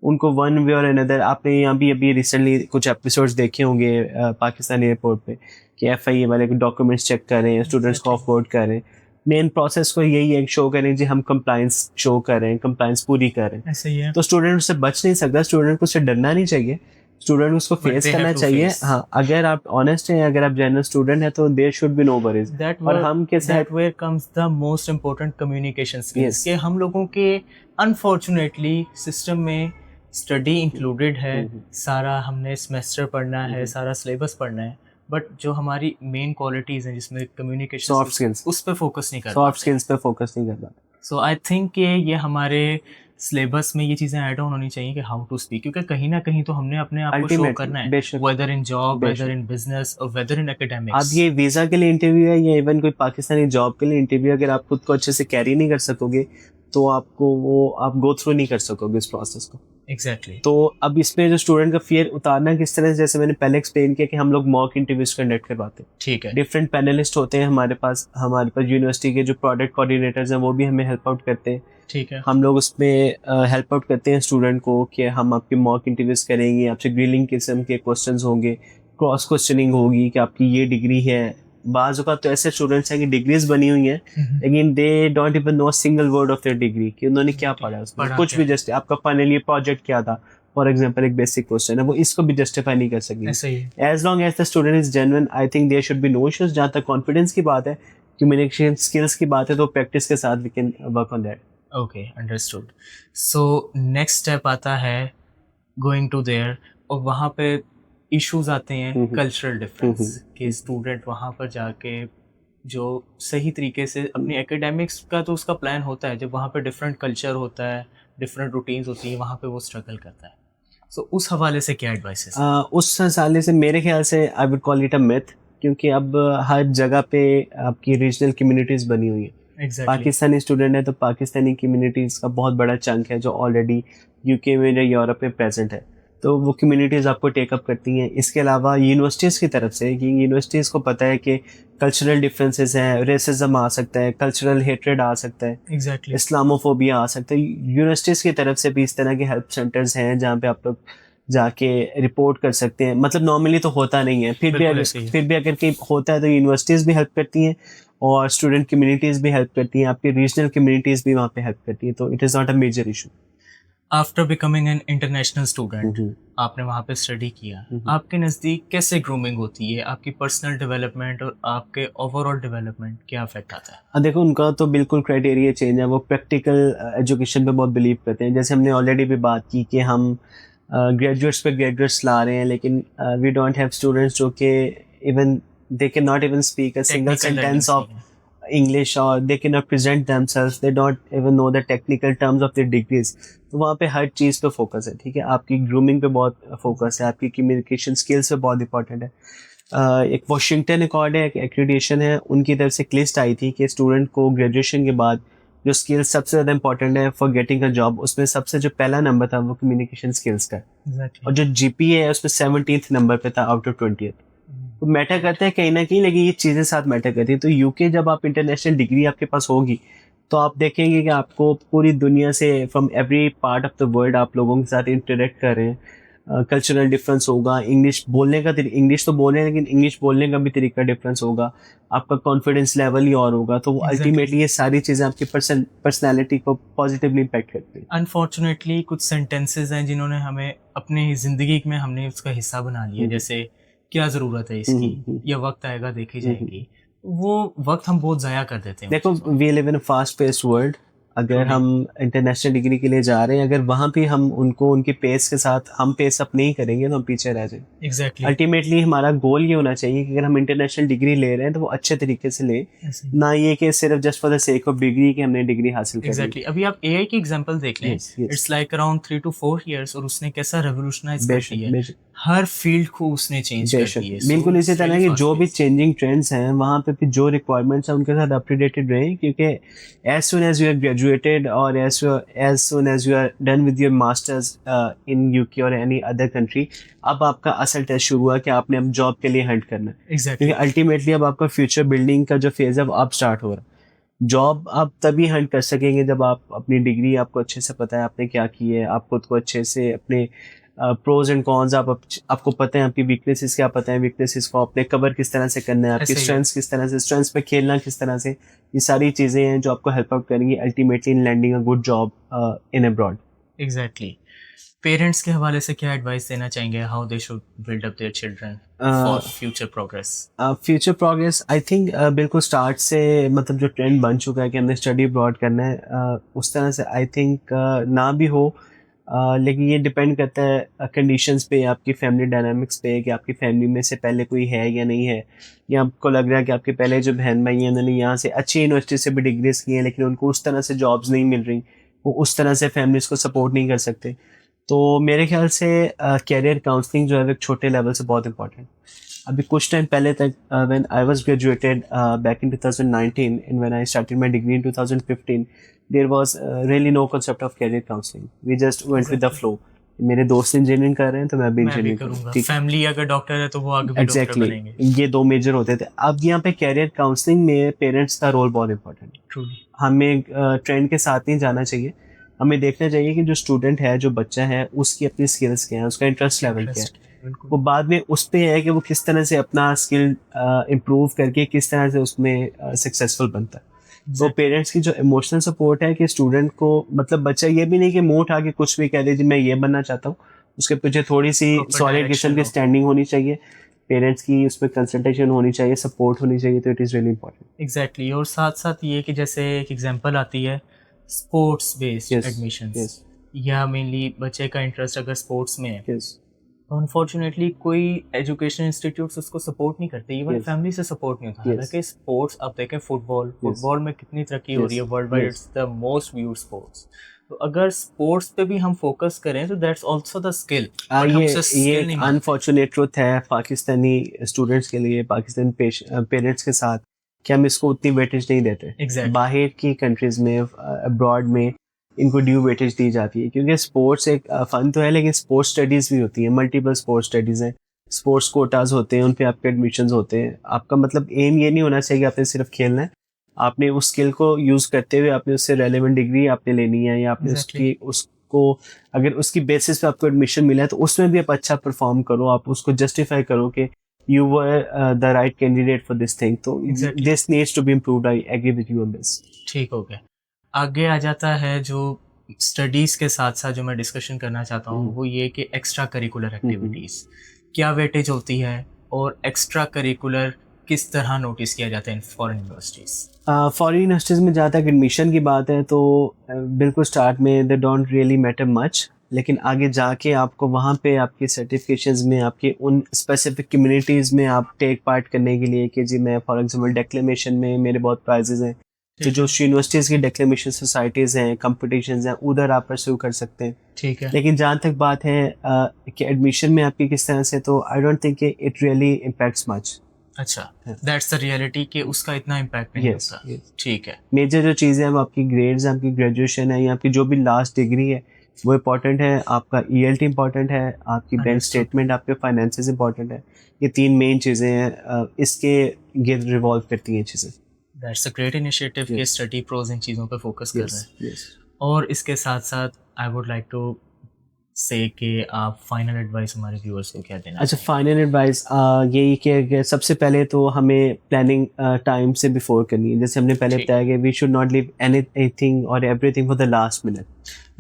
उनको वन वे और अनदर। आपने यहाँ भी अभी रिसेंटली कुछ एपिसोड्स देखे होंगे पाकिस्तान एयरपोर्ट पे कि FIA वाले डॉक्यूमेंट्स चेक कर रहे हैं, स्टूडेंट्स को ऑफबोर्ड कर रहे हैं। मेन प्रोसेस को यही है, शो करें जी हम कंप्लायंस शो कर रहे हैं, कंप्लायंस पूरी कर रहे हैं। ऐसे ही है। तो स्टूडेंट उससे बच नहीं सकता, स्टूडेंट को उससे डरना नहीं चाहिए, स्टूडेंट उसको फेस करना चाहिए। हाँ, अगर आप ऑनेस्ट हैं, अगर आप जेन्युइन स्टूडेंट हैं तो there should be no worries. और हम के साथ that where comes the most important communication skills के हम लोगों के अनफॉर्चुनेटली सिस्टम में स्टडी इंक्लूडेड है, सारा हमने सेमेस्टर पढ़ना है, सारा सिलेबस पढ़ना है, बट जो हमारी मेन क्वालिटीज हैं जिसमें कम्युनिकेशन सॉफ्ट स्किल्स, उस पर फोकस नहीं कर सॉफ्ट स्किल्स पे फोकस नहीं कर पाते। सो आई थिंक ये हमारे सिलेबस में ये चीज़ें ऐड ऑन होनी चाहिए कि हाउ टू स्पीक, क्योंकि कहीं ना कहीं तो हमने अपने आप को शो करना है, whether in job, whether in business और वेदर इन एकेडमिक्स। अब ये वीज़ा के लिए इंटरव्यू है या इवन कोई पाकिस्तानी जॉब के लिए इंटरव्यू, अगर आप खुद को अच्छे से कैरी नहीं कर सकोगे तो आपको वो आप गो थ्रू नहीं कर सकोगे इस प्रोसेस को। एग्जैक्टली। तो अब इसमें जो स्टूडेंट का फियर उतारना किस तरह से, जैसे मैंने पहले एक्सप्लेन किया कि हम लोग मॉक इंटरव्यूज कंडक्ट करवाते हैं। ठीक है। डिफरेंट पैनलिस्ट होते हैं हमारे पास यूनिवर्सिटी के जो प्रोडक्ट कोऑर्डिनेटर्स हैं वो भी हमें हेल्प आउट करते हैं। ठीक है। हम लोग उसमें हेल्प आउट करते हैं स्टूडेंट को कि हम आपके मॉक इंटरव्यूज करेंगे, आपसे ग्रिलिंग किस्म के क्वेश्चंस होंगे, क्रॉस क्वेश्चनिंग होगी कि आपकी ये डिग्री है। बाज़ का तो ऐसे स्टूडेंट्स हैं कि डिग्रीज बनी हुई हैं लेकिन they don't even know single word of their degree कि उन्होंने क्या पढ़ा उसमें, कुछ भी जस्ट आपका फाइनल ये प्रोजेक्ट क्या था फॉर एग्जांपल, एक बेसिक क्वेश्चन है, वो इसको भी जस्टिफाई नहीं कर सकेंगे। As long as the student is genuine, I think there should be no issues. जहाँ तक कॉन्फिडेंस की बात है, कम्युनिकेशन स्किल्स की बात है, तो प्रैक्टिस के साथ we can work on that. Okay, understood. So next step आता है गोइंग टू देयर, और वहाँ पे इश्यूज आते हैं कल्चरल डिफरेंस कि स्टूडेंट वहाँ पर जाके जो सही तरीके से अपनी एकेडमिक्स का तो उसका प्लान होता है, जब वहाँ पे डिफरेंट कल्चर होता है, डिफरेंट रूटीन्स होती है, वहाँ पे वो स्ट्रगल करता है। सो उस हवाले से क्या एडवाइस है? उस हवाले से मेरे ख्याल से I would call it a myth, क्योंकि अब हर जगह पे आपकी रीजनल कम्युनिटीज़ बनी हुई है। पाकिस्तानी स्टूडेंट है तो पाकिस्तानी कम्युनिटीज़ का बहुत बड़ा चंक है जो ऑलरेडी यूके में या यूरोप में प्रेजेंट है, तो वो कम्युनिटीज़ आपको टेकअप करती हैं। इसके अलावा यूनिवर्सिटीज़ की तरफ से, कि यूनिवर्सिटीज़ को पता है कि कल्चरल डिफरेंसेस हैं, रेसिज्म आ सकता है, कल्चरल हेट्रेड आ सकता है, इस्लामोफोबिया आ सकता है, यूनिवर्सिटीज़ की तरफ से भी इस तरह के हेल्प सेंटर्स हैं जहाँ पे आप लोग जाके रिपोर्ट कर सकते हैं। मतलब नॉर्मली तो होता नहीं है, फिर भी अगर कहीं होता है तो यूनिवर्सिटीज़ भी हेल्प करती हैं और स्टूडेंट कम्युनिटीज़ भी हेल्प करती हैं, आपकी रीजनल कम्युनिटीज़ भी वहाँ पे हेल्प करती हैं, तो it is not a major issue. After becoming an international student, आपने वहाँ पे स्टडी किया, आपके नज़दीक कैसे ग्रूमिंग होती है? आपकी पर्सनल डेवलपमेंट और आपके ओवरऑल डेवलपमेंट क्या अफेक्ट आता है? देखो, उनका तो बिल्कुल क्राइटेरिया चेंज है। वो प्रैक्टिकल एजुकेशन पे बहुत बिलीव करते हैं। जैसे हमने ऑलरेडी भी बात की कि हम ग्रेजुएट्स पे ग्रेजुएट्स ला रहे हैं, लेकिन वी डोंट हैव स्टूडेंट्स जो कि even they can not even speak a single sentence of English, or they cannot present themselves, they don't even know the technical terms of their degrees। तो वहाँ पे हर चीज़ पे फोकस है, ठीक है। आपकी ग्रूमिंग पे बहुत फोकस है, आपकी कम्युनिकेशन स्किल्स पे बहुत इंपॉर्टेंट है। एक वॉशिंगटन अकॉर्ड है, एक एक्रीडिटेशन है, उनकी तरफ से एक लिस्ट आई थी कि स्टूडेंट को ग्रेजुएशन के बाद जो स्किल्स सबसे ज़्यादा इंपॉर्टेंट है फॉर गेटिंग अ जॉब, उसमें सबसे जो पहला नंबर था वो कम्युनिकेशन स्किल्स का, और जो GPA है उसमें 17th नंबर पे था आउट ऑफ 20th। तो मैटर करता है कहीं ना कहीं, लेकिन ये चीज़ें साथ मैटर करती है। तो यूके जब आप इंटरनेशनल डिग्री आपके पास होगी तो आप देखेंगे कि आपको पूरी दुनिया से, from every part of the world, आप लोगों के साथ इंटरेक्ट कर रहे हैं। कल्चरल डिफरेंस होगा, इंग्लिश बोलने का इंग्लिश तो बोल रहे हैं लेकिन इंग्लिश बोलने का भी तरीका डिफरेंस होगा, आपका कॉन्फिडेंस लेवल ही और होगा। तो अल्टीमेटली ये सारी चीज़ें आपकी पर्सनैलिटी को पॉजिटिवली इम्पैक्ट करती है। अनफॉर्चुनेटली कुछ सेंटेंसेज हैं जिन्होंने हमें अपनी ज़िंदगी में हमने उसका हिस्सा बना लिया, जैसे क्या ज़रूरत है इसकी, या वक्त आएगा देखी जाएगी। वो वक्त हम बहुत ज़ाया कर देते हैं। देखो, we live in a fast paced world. अगर हम इंटरनेशनल डिग्री के लिए जा रहे हैं, अगर वहाँ भी हम उनको उनके पेस के साथ हम पेस अप नहीं करेंगे तो हम पीछे रह जाएंगे। एग्जैक्टली। अल्टीमेटली हमारा गोल ये होना चाहिए कि अगर हम इंटरनेशनल डिग्री ले रहे हैं तो वो अच्छे तरीके से लें, ना ये कि सिर्फ just for the sake of degree कि हमने डिग्री हासिल की। एग्जैक्टली। अभी आप AI की एग्जांपल देख लें, it's like around 3 to 4 years, और उसने कैसा रेवोल्यूशनाइज कर दिया है, हर फील्ड को उसने चेंज कर दिया है। बिल्कुल इसी तरह कि जो भी चेंजिंग ट्रेंड्स हैं वहाँ पे भी जो रिक्वायरमेंट्स हैं उनके साथ अपडेटेड रहें, क्योंकि as soon as you are graduated और as soon as you are done with your masters in UK और एनी अदर कंट्री, अब आपका असल टेस्ट शुरू हुआ कि आपने अब जॉब के लिए हंट करना है। क्योंकि अल्टीमेटली अब आपका फ्यूचर बिल्डिंग का जो फेज है वो अब स्टार्ट हो रहा है। जॉब आप तभी हंट कर सकेंगे जब आप अपनी डिग्री, आपको अच्छे से पता है आपने क्या की है, आप खुद को अच्छे से अपने प्रोज एंड कॉन्स आपको पता है, आपकी वीकनेसेस क्या पता है, वीकनेसेस को आपने कवर किस तरह से करना है, आपकी स्ट्रेंथ्स किस तरह से, स्ट्रेंथ्स पे खेलना किस तरह से, ये सारी चीज़ें हैं जो आपको हेल्प आउट करेंगी ultimately in landing a good job in abroad. Exactly. Parents के हवाले से क्या एडवाइस देना चाहेंगे, how they should build up their children for future progress? Future progress I think बिल्कुल स्टार्ट से, मतलब जो ट्रेंड बन चुका है कि हमने स्टडी अब्रॉड करना है, उस तरह से आई थिंक ना भी हो, लेकिन ये डिपेंड करता है कंडीशंस पे, आपकी फैमिली डायनामिक्स पे, कि आपकी फैमिली में से पहले कोई है या नहीं है, या आपको लग रहा है कि आपके पहले जो बहन भाई हैं उन्होंने यहाँ से अच्छी यूनिवर्सिटी से भी डिग्रीज की हैं लेकिन उनको उस तरह से जॉब्स नहीं मिल रही, वो उस तरह से फैमिलीज को सपोर्ट नहीं कर सकते। तो मेरे ख्याल से कैरियर काउंसलिंग जो है एक छोटे लेवल से बहुत इंपॉर्टेंट। अभी कुछ टाइम पहले तक when I was graduated back in 2019 and when I started my degree in 2015 there was really no concept of career counseling, we just went with the flow। मेरे दोस्त इंजीनियरिंग कर रहे हैं तो मैं भी इंजीनियरिंग करूंगा, फैमिली अगर डॉक्टर है तो वो आगे भी डॉक्टर बनेंगे। ये दो मेजर होते थे। अब यहाँ पे कैरियर काउंसलिंग में पेरेंट्स का रोल बहुत इंपॉर्टेंट है। ट्रूली हमें ट्रेंड के साथ नहीं जाना चाहिए, हमें देखना चाहिए कि जो स्टूडेंट है, जो बच्चा है, उसकी अपनी स्किल्स क्या है, उसका इंटरेस्ट लेवल क्या है, वो बाद में उस पे है कि वो किस तरह से अपना स्किल इम्प्रूव करके किस तरह से उसमें सक्सेसफुल बनता है। तो पेरेंट्स की जो इमोशनल सपोर्ट है कि स्टूडेंट को, मतलब बच्चा ये भी नहीं कि मुंह उठा के कुछ भी कह दे जी मैं ये बनना चाहता हूँ, उसके पीछे थोड़ी सी सॉलिड किस्म की स्टैंडिंग होनी चाहिए, पेरेंट्स की उसमें कंसल्टेशन होनी चाहिए, सपोर्ट होनी चाहिए, तो it is really important. Exactly. और साथ साथ ये कि जैसे एक एग्जांपल आती है स्पोर्ट्स बेस्ड एडमिशंस, या मेनली बच्चे का इंटरेस्ट अगर स्पोर्ट्स में है, तो अनफॉर्चुनेटली कोई एजुकेशन इंस्टीट्यूट्स उसको सपोर्ट नहीं करते, इवन फैमिली से सपोर्ट नहीं होता। हालांकि स्पोर्ट्स, अब देखें फुटबॉल में कितनी तरक्की हो रही है world wide, it's the most viewed sports. तो अगर स्पोर्ट्स पे भी हम फोकस करें तो that's also the skill, but हम उसे ये स्किल नहीं मानते। अनफॉर्चुनेट ट्रुथ है पाकिस्तानी स्टूडेंट्स के लिए, पाकिस्तानी पेरेंट्स के साथ, कि हम इसको उतनी वेटेज नहीं देते। Exactly. बाहर की कंट्रीज में, अब्रॉड में इनको ड्यू वेटेज दी जाती है, क्योंकि स्पोर्ट्स एक फन तो है, लेकिन स्पोर्ट्स स्टडीज़ भी होती हैं, मल्टीपल स्पोर्ट्स स्टडीज़ हैं, स्पोर्ट्स कोटाज होते हैं, उन पे आपके एडमिशन्स होते हैं। आपका मतलब एम ये नहीं होना चाहिए कि आपने सिर्फ खेलना है, आपने उस स्किल को यूज़ करते हुए आपने उससे रेलेवेंट डिग्री आपने लेनी है, या आपने Exactly. उसको अगर उसकी बेसिस पे आपको एडमिशन मिला है तो उसमें भी आप अच्छा परफॉर्म करो, आप उसको जस्टिफाई करो कि you were the right candidate for this thing. तो Exactly. This needs to be improved, I agree with you on this. ठीक हो गया। आगे आ जाता है जो स्टडीज़ के साथ साथ जो मैं डिस्कशन करना चाहता हूँ वो ये कि एक्स्ट्रा करिकुलर एक्टिविटीज़ क्या वेटेज होती है, और एक्स्ट्रा करिकुलर किस तरह नोटिस किया जाता है in foreign universities. Foreign universities में जहाँ तक एडमिशन की बात है तो बिल्कुल स्टार्ट में they don't really matter much, लेकिन आगे जाके आपको वहाँ पे आपकी सर्टिफिकेशंस में, आपके उन स्पेसिफिक कम्युनिटीज़ में आप टेक पार्ट करने के लिए, कि जी मैं फॉर एग्जांपल डेक्लेमेशन में मेरे बहुत प्राइजेज़ हैं, तो जो यूनिवर्सिटीज़ की डेक्लेमेशन सोसाइटीज़ हैं, कंपटीशंस हैं, उधर आप परस्यू कर सकते हैं। ठीक है। लेकिन जहाँ तक बात है कि एडमिशन में आपकी किस तरह से, तो I don't think it really impacts much. अच्छा, दैट्स द रियलिटी कि उसका इतना इम्पैक्ट नहीं Yes, होता। yes. ठीक है। मेजर जो चीज़ें हैं वो आपकी ग्रेड्स, आपकी ग्रेजुएशन है, या आपकी जो भी लास्ट डिग्री है वो इम्पॉर्टेंट है, आपका ELT इम्पॉर्टेंट है, आपकी बैंक Understood. स्टेटमेंट, आपके फाइनेंसेस इम्पॉर्टेंट है। ये 3 मेन चीज़ें हैं, इसके गिर्द रिवॉल्व करती हैं चीज़ें। दैट्स अ ग्रेट इनिशिएटिव कि स्टडी प्रोज इन चीज़ों पे फोकस कर रहे हैं। यस। और इसके साथ साथ आई वुड लाइक टू से कि आप फाइनल एडवाइस हमारे व्यूअर्स को क्या देना अच्छा, चाहेंगे? फाइनल एडवाइस यही कि सबसे पहले तो हमें प्लानिंग टाइम से बिफोर करनी है। जैसे हमने पहले ठीक। बताया कि we should not leave anything और everything for the last minute.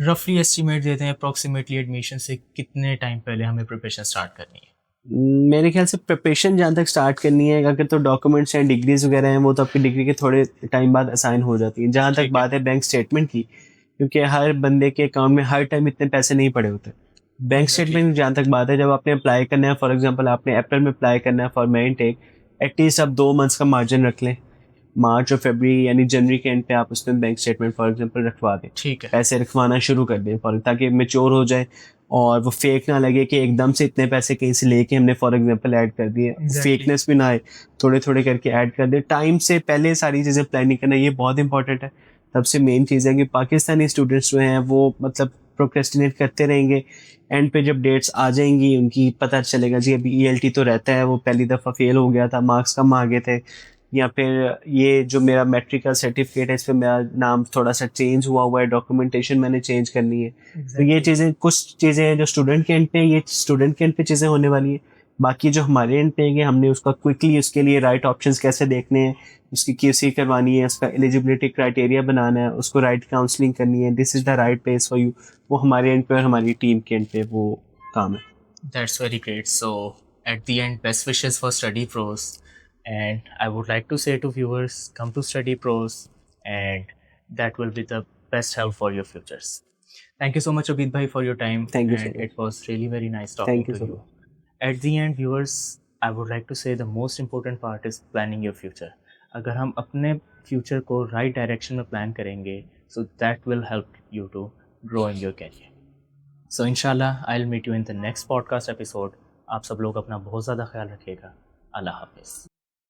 रफली एस्टिमेट देते हैं अप्रॉक्सीमेटली एडमिशन से कितने टाइम पहले हमें प्रिपरेशन स्टार्ट करनी है? मेरे ख्याल से प्रिपरेशन जहाँ तक स्टार्ट करनी है, अगर तो डॉक्यूमेंट्स हैं, डिग्रीज वगैरह हैं, वो तो आपकी डिग्री के थोड़े टाइम बाद असाइन हो जाती है। जहाँ ठीक तक है। बात है बैंक स्टेटमेंट की, क्योंकि हर बंदे के अकाउंट में हर टाइम इतने पैसे नहीं पड़े होते। Bank Exactly. स्टेटमेंट जहाँ तक बात है, जब आपने अप्लाई करना है, फॉर एग्जांपल आपने अप्रैल में अप्लाई करना है फॉर मेन टेक, एटलीस्ट आप 2 मंथ्स का मार्जिन रख लें। मार्च और फरवरी यानी जनवरी के एंड पे आप उसमें बैंक स्टेटमेंट फॉर एग्जांपल रखवा दें, ठीक है। पैसे रखवाना शुरू कर दें, फॉर ताकि मेच्योर हो जाए और वो फेक ना लगे कि एकदम से इतने पैसे कहीं से लेके हमने फॉर एग्जांपल ऐड कर दिए। Exactly. फेकनेस भी ना आए, थोड़े थोड़े करके ऐड कर दें। टाइम से पहले सारी चीज़ें प्लानिंग करना ये बहुत इंपॉर्टेंट है। सबसे मेन चीज़ है कि पाकिस्तानी स्टूडेंट्स जो हैं वो मतलब प्रोक्रेस्टिनेट करते रहेंगे, एंड पे जब डेट्स आ जाएंगी उनकी पता चलेगा जी अभी ELT तो रहता है, वो पहली दफ़ा फेल हो गया था, मार्क्स कम आ गए थे, या फिर ये जो मेरा मैट्रिक का सर्टिफिकेट है इस पर मेरा नाम थोड़ा सा चेंज हुआ है, डॉक्यूमेंटेशन मैंने चेंज करनी है। तो ये चीज़ें, कुछ चीज़ें हैं जो स्टूडेंट के एंड पे, ये स्टूडेंट के एंड पे चीज़ें होने वाली है। बाकी जो हमारे एंड पे है कि हमने उसका क्विकली उसके लिए राइट ऑप्शंस कैसे देखने हैं, उसकी QC करवानी है, उसका एलिजिबिलिटी क्राइटेरिया बनाना है, उसको राइट काउंसलिंग करनी है, this is the right place for you, वो हमारे एंड पे और हमारी टीम के एंड पे वो काम है। That's very great. So, at the end, best wishes for Study Pros. And I would like to say to viewers, come to Study Pros, and that will be the best help for your futures. Thank you so much, Abid Bhai, for your time. Thank you so And much. it was really very nice talking Thank you to so you. much. At the end, viewers, I would like to say the most important part is planning your future. अगर हम अपने फ्यूचर को राइट डायरेक्शन में प्लान करेंगे, so that will help you to grow in your career. So इंशाल्लाह I'll meet you in the next podcast episode. आप सब लोग अपना बहुत ज़्यादा ख्याल रखिएगा। अल्लाह हाफिज़।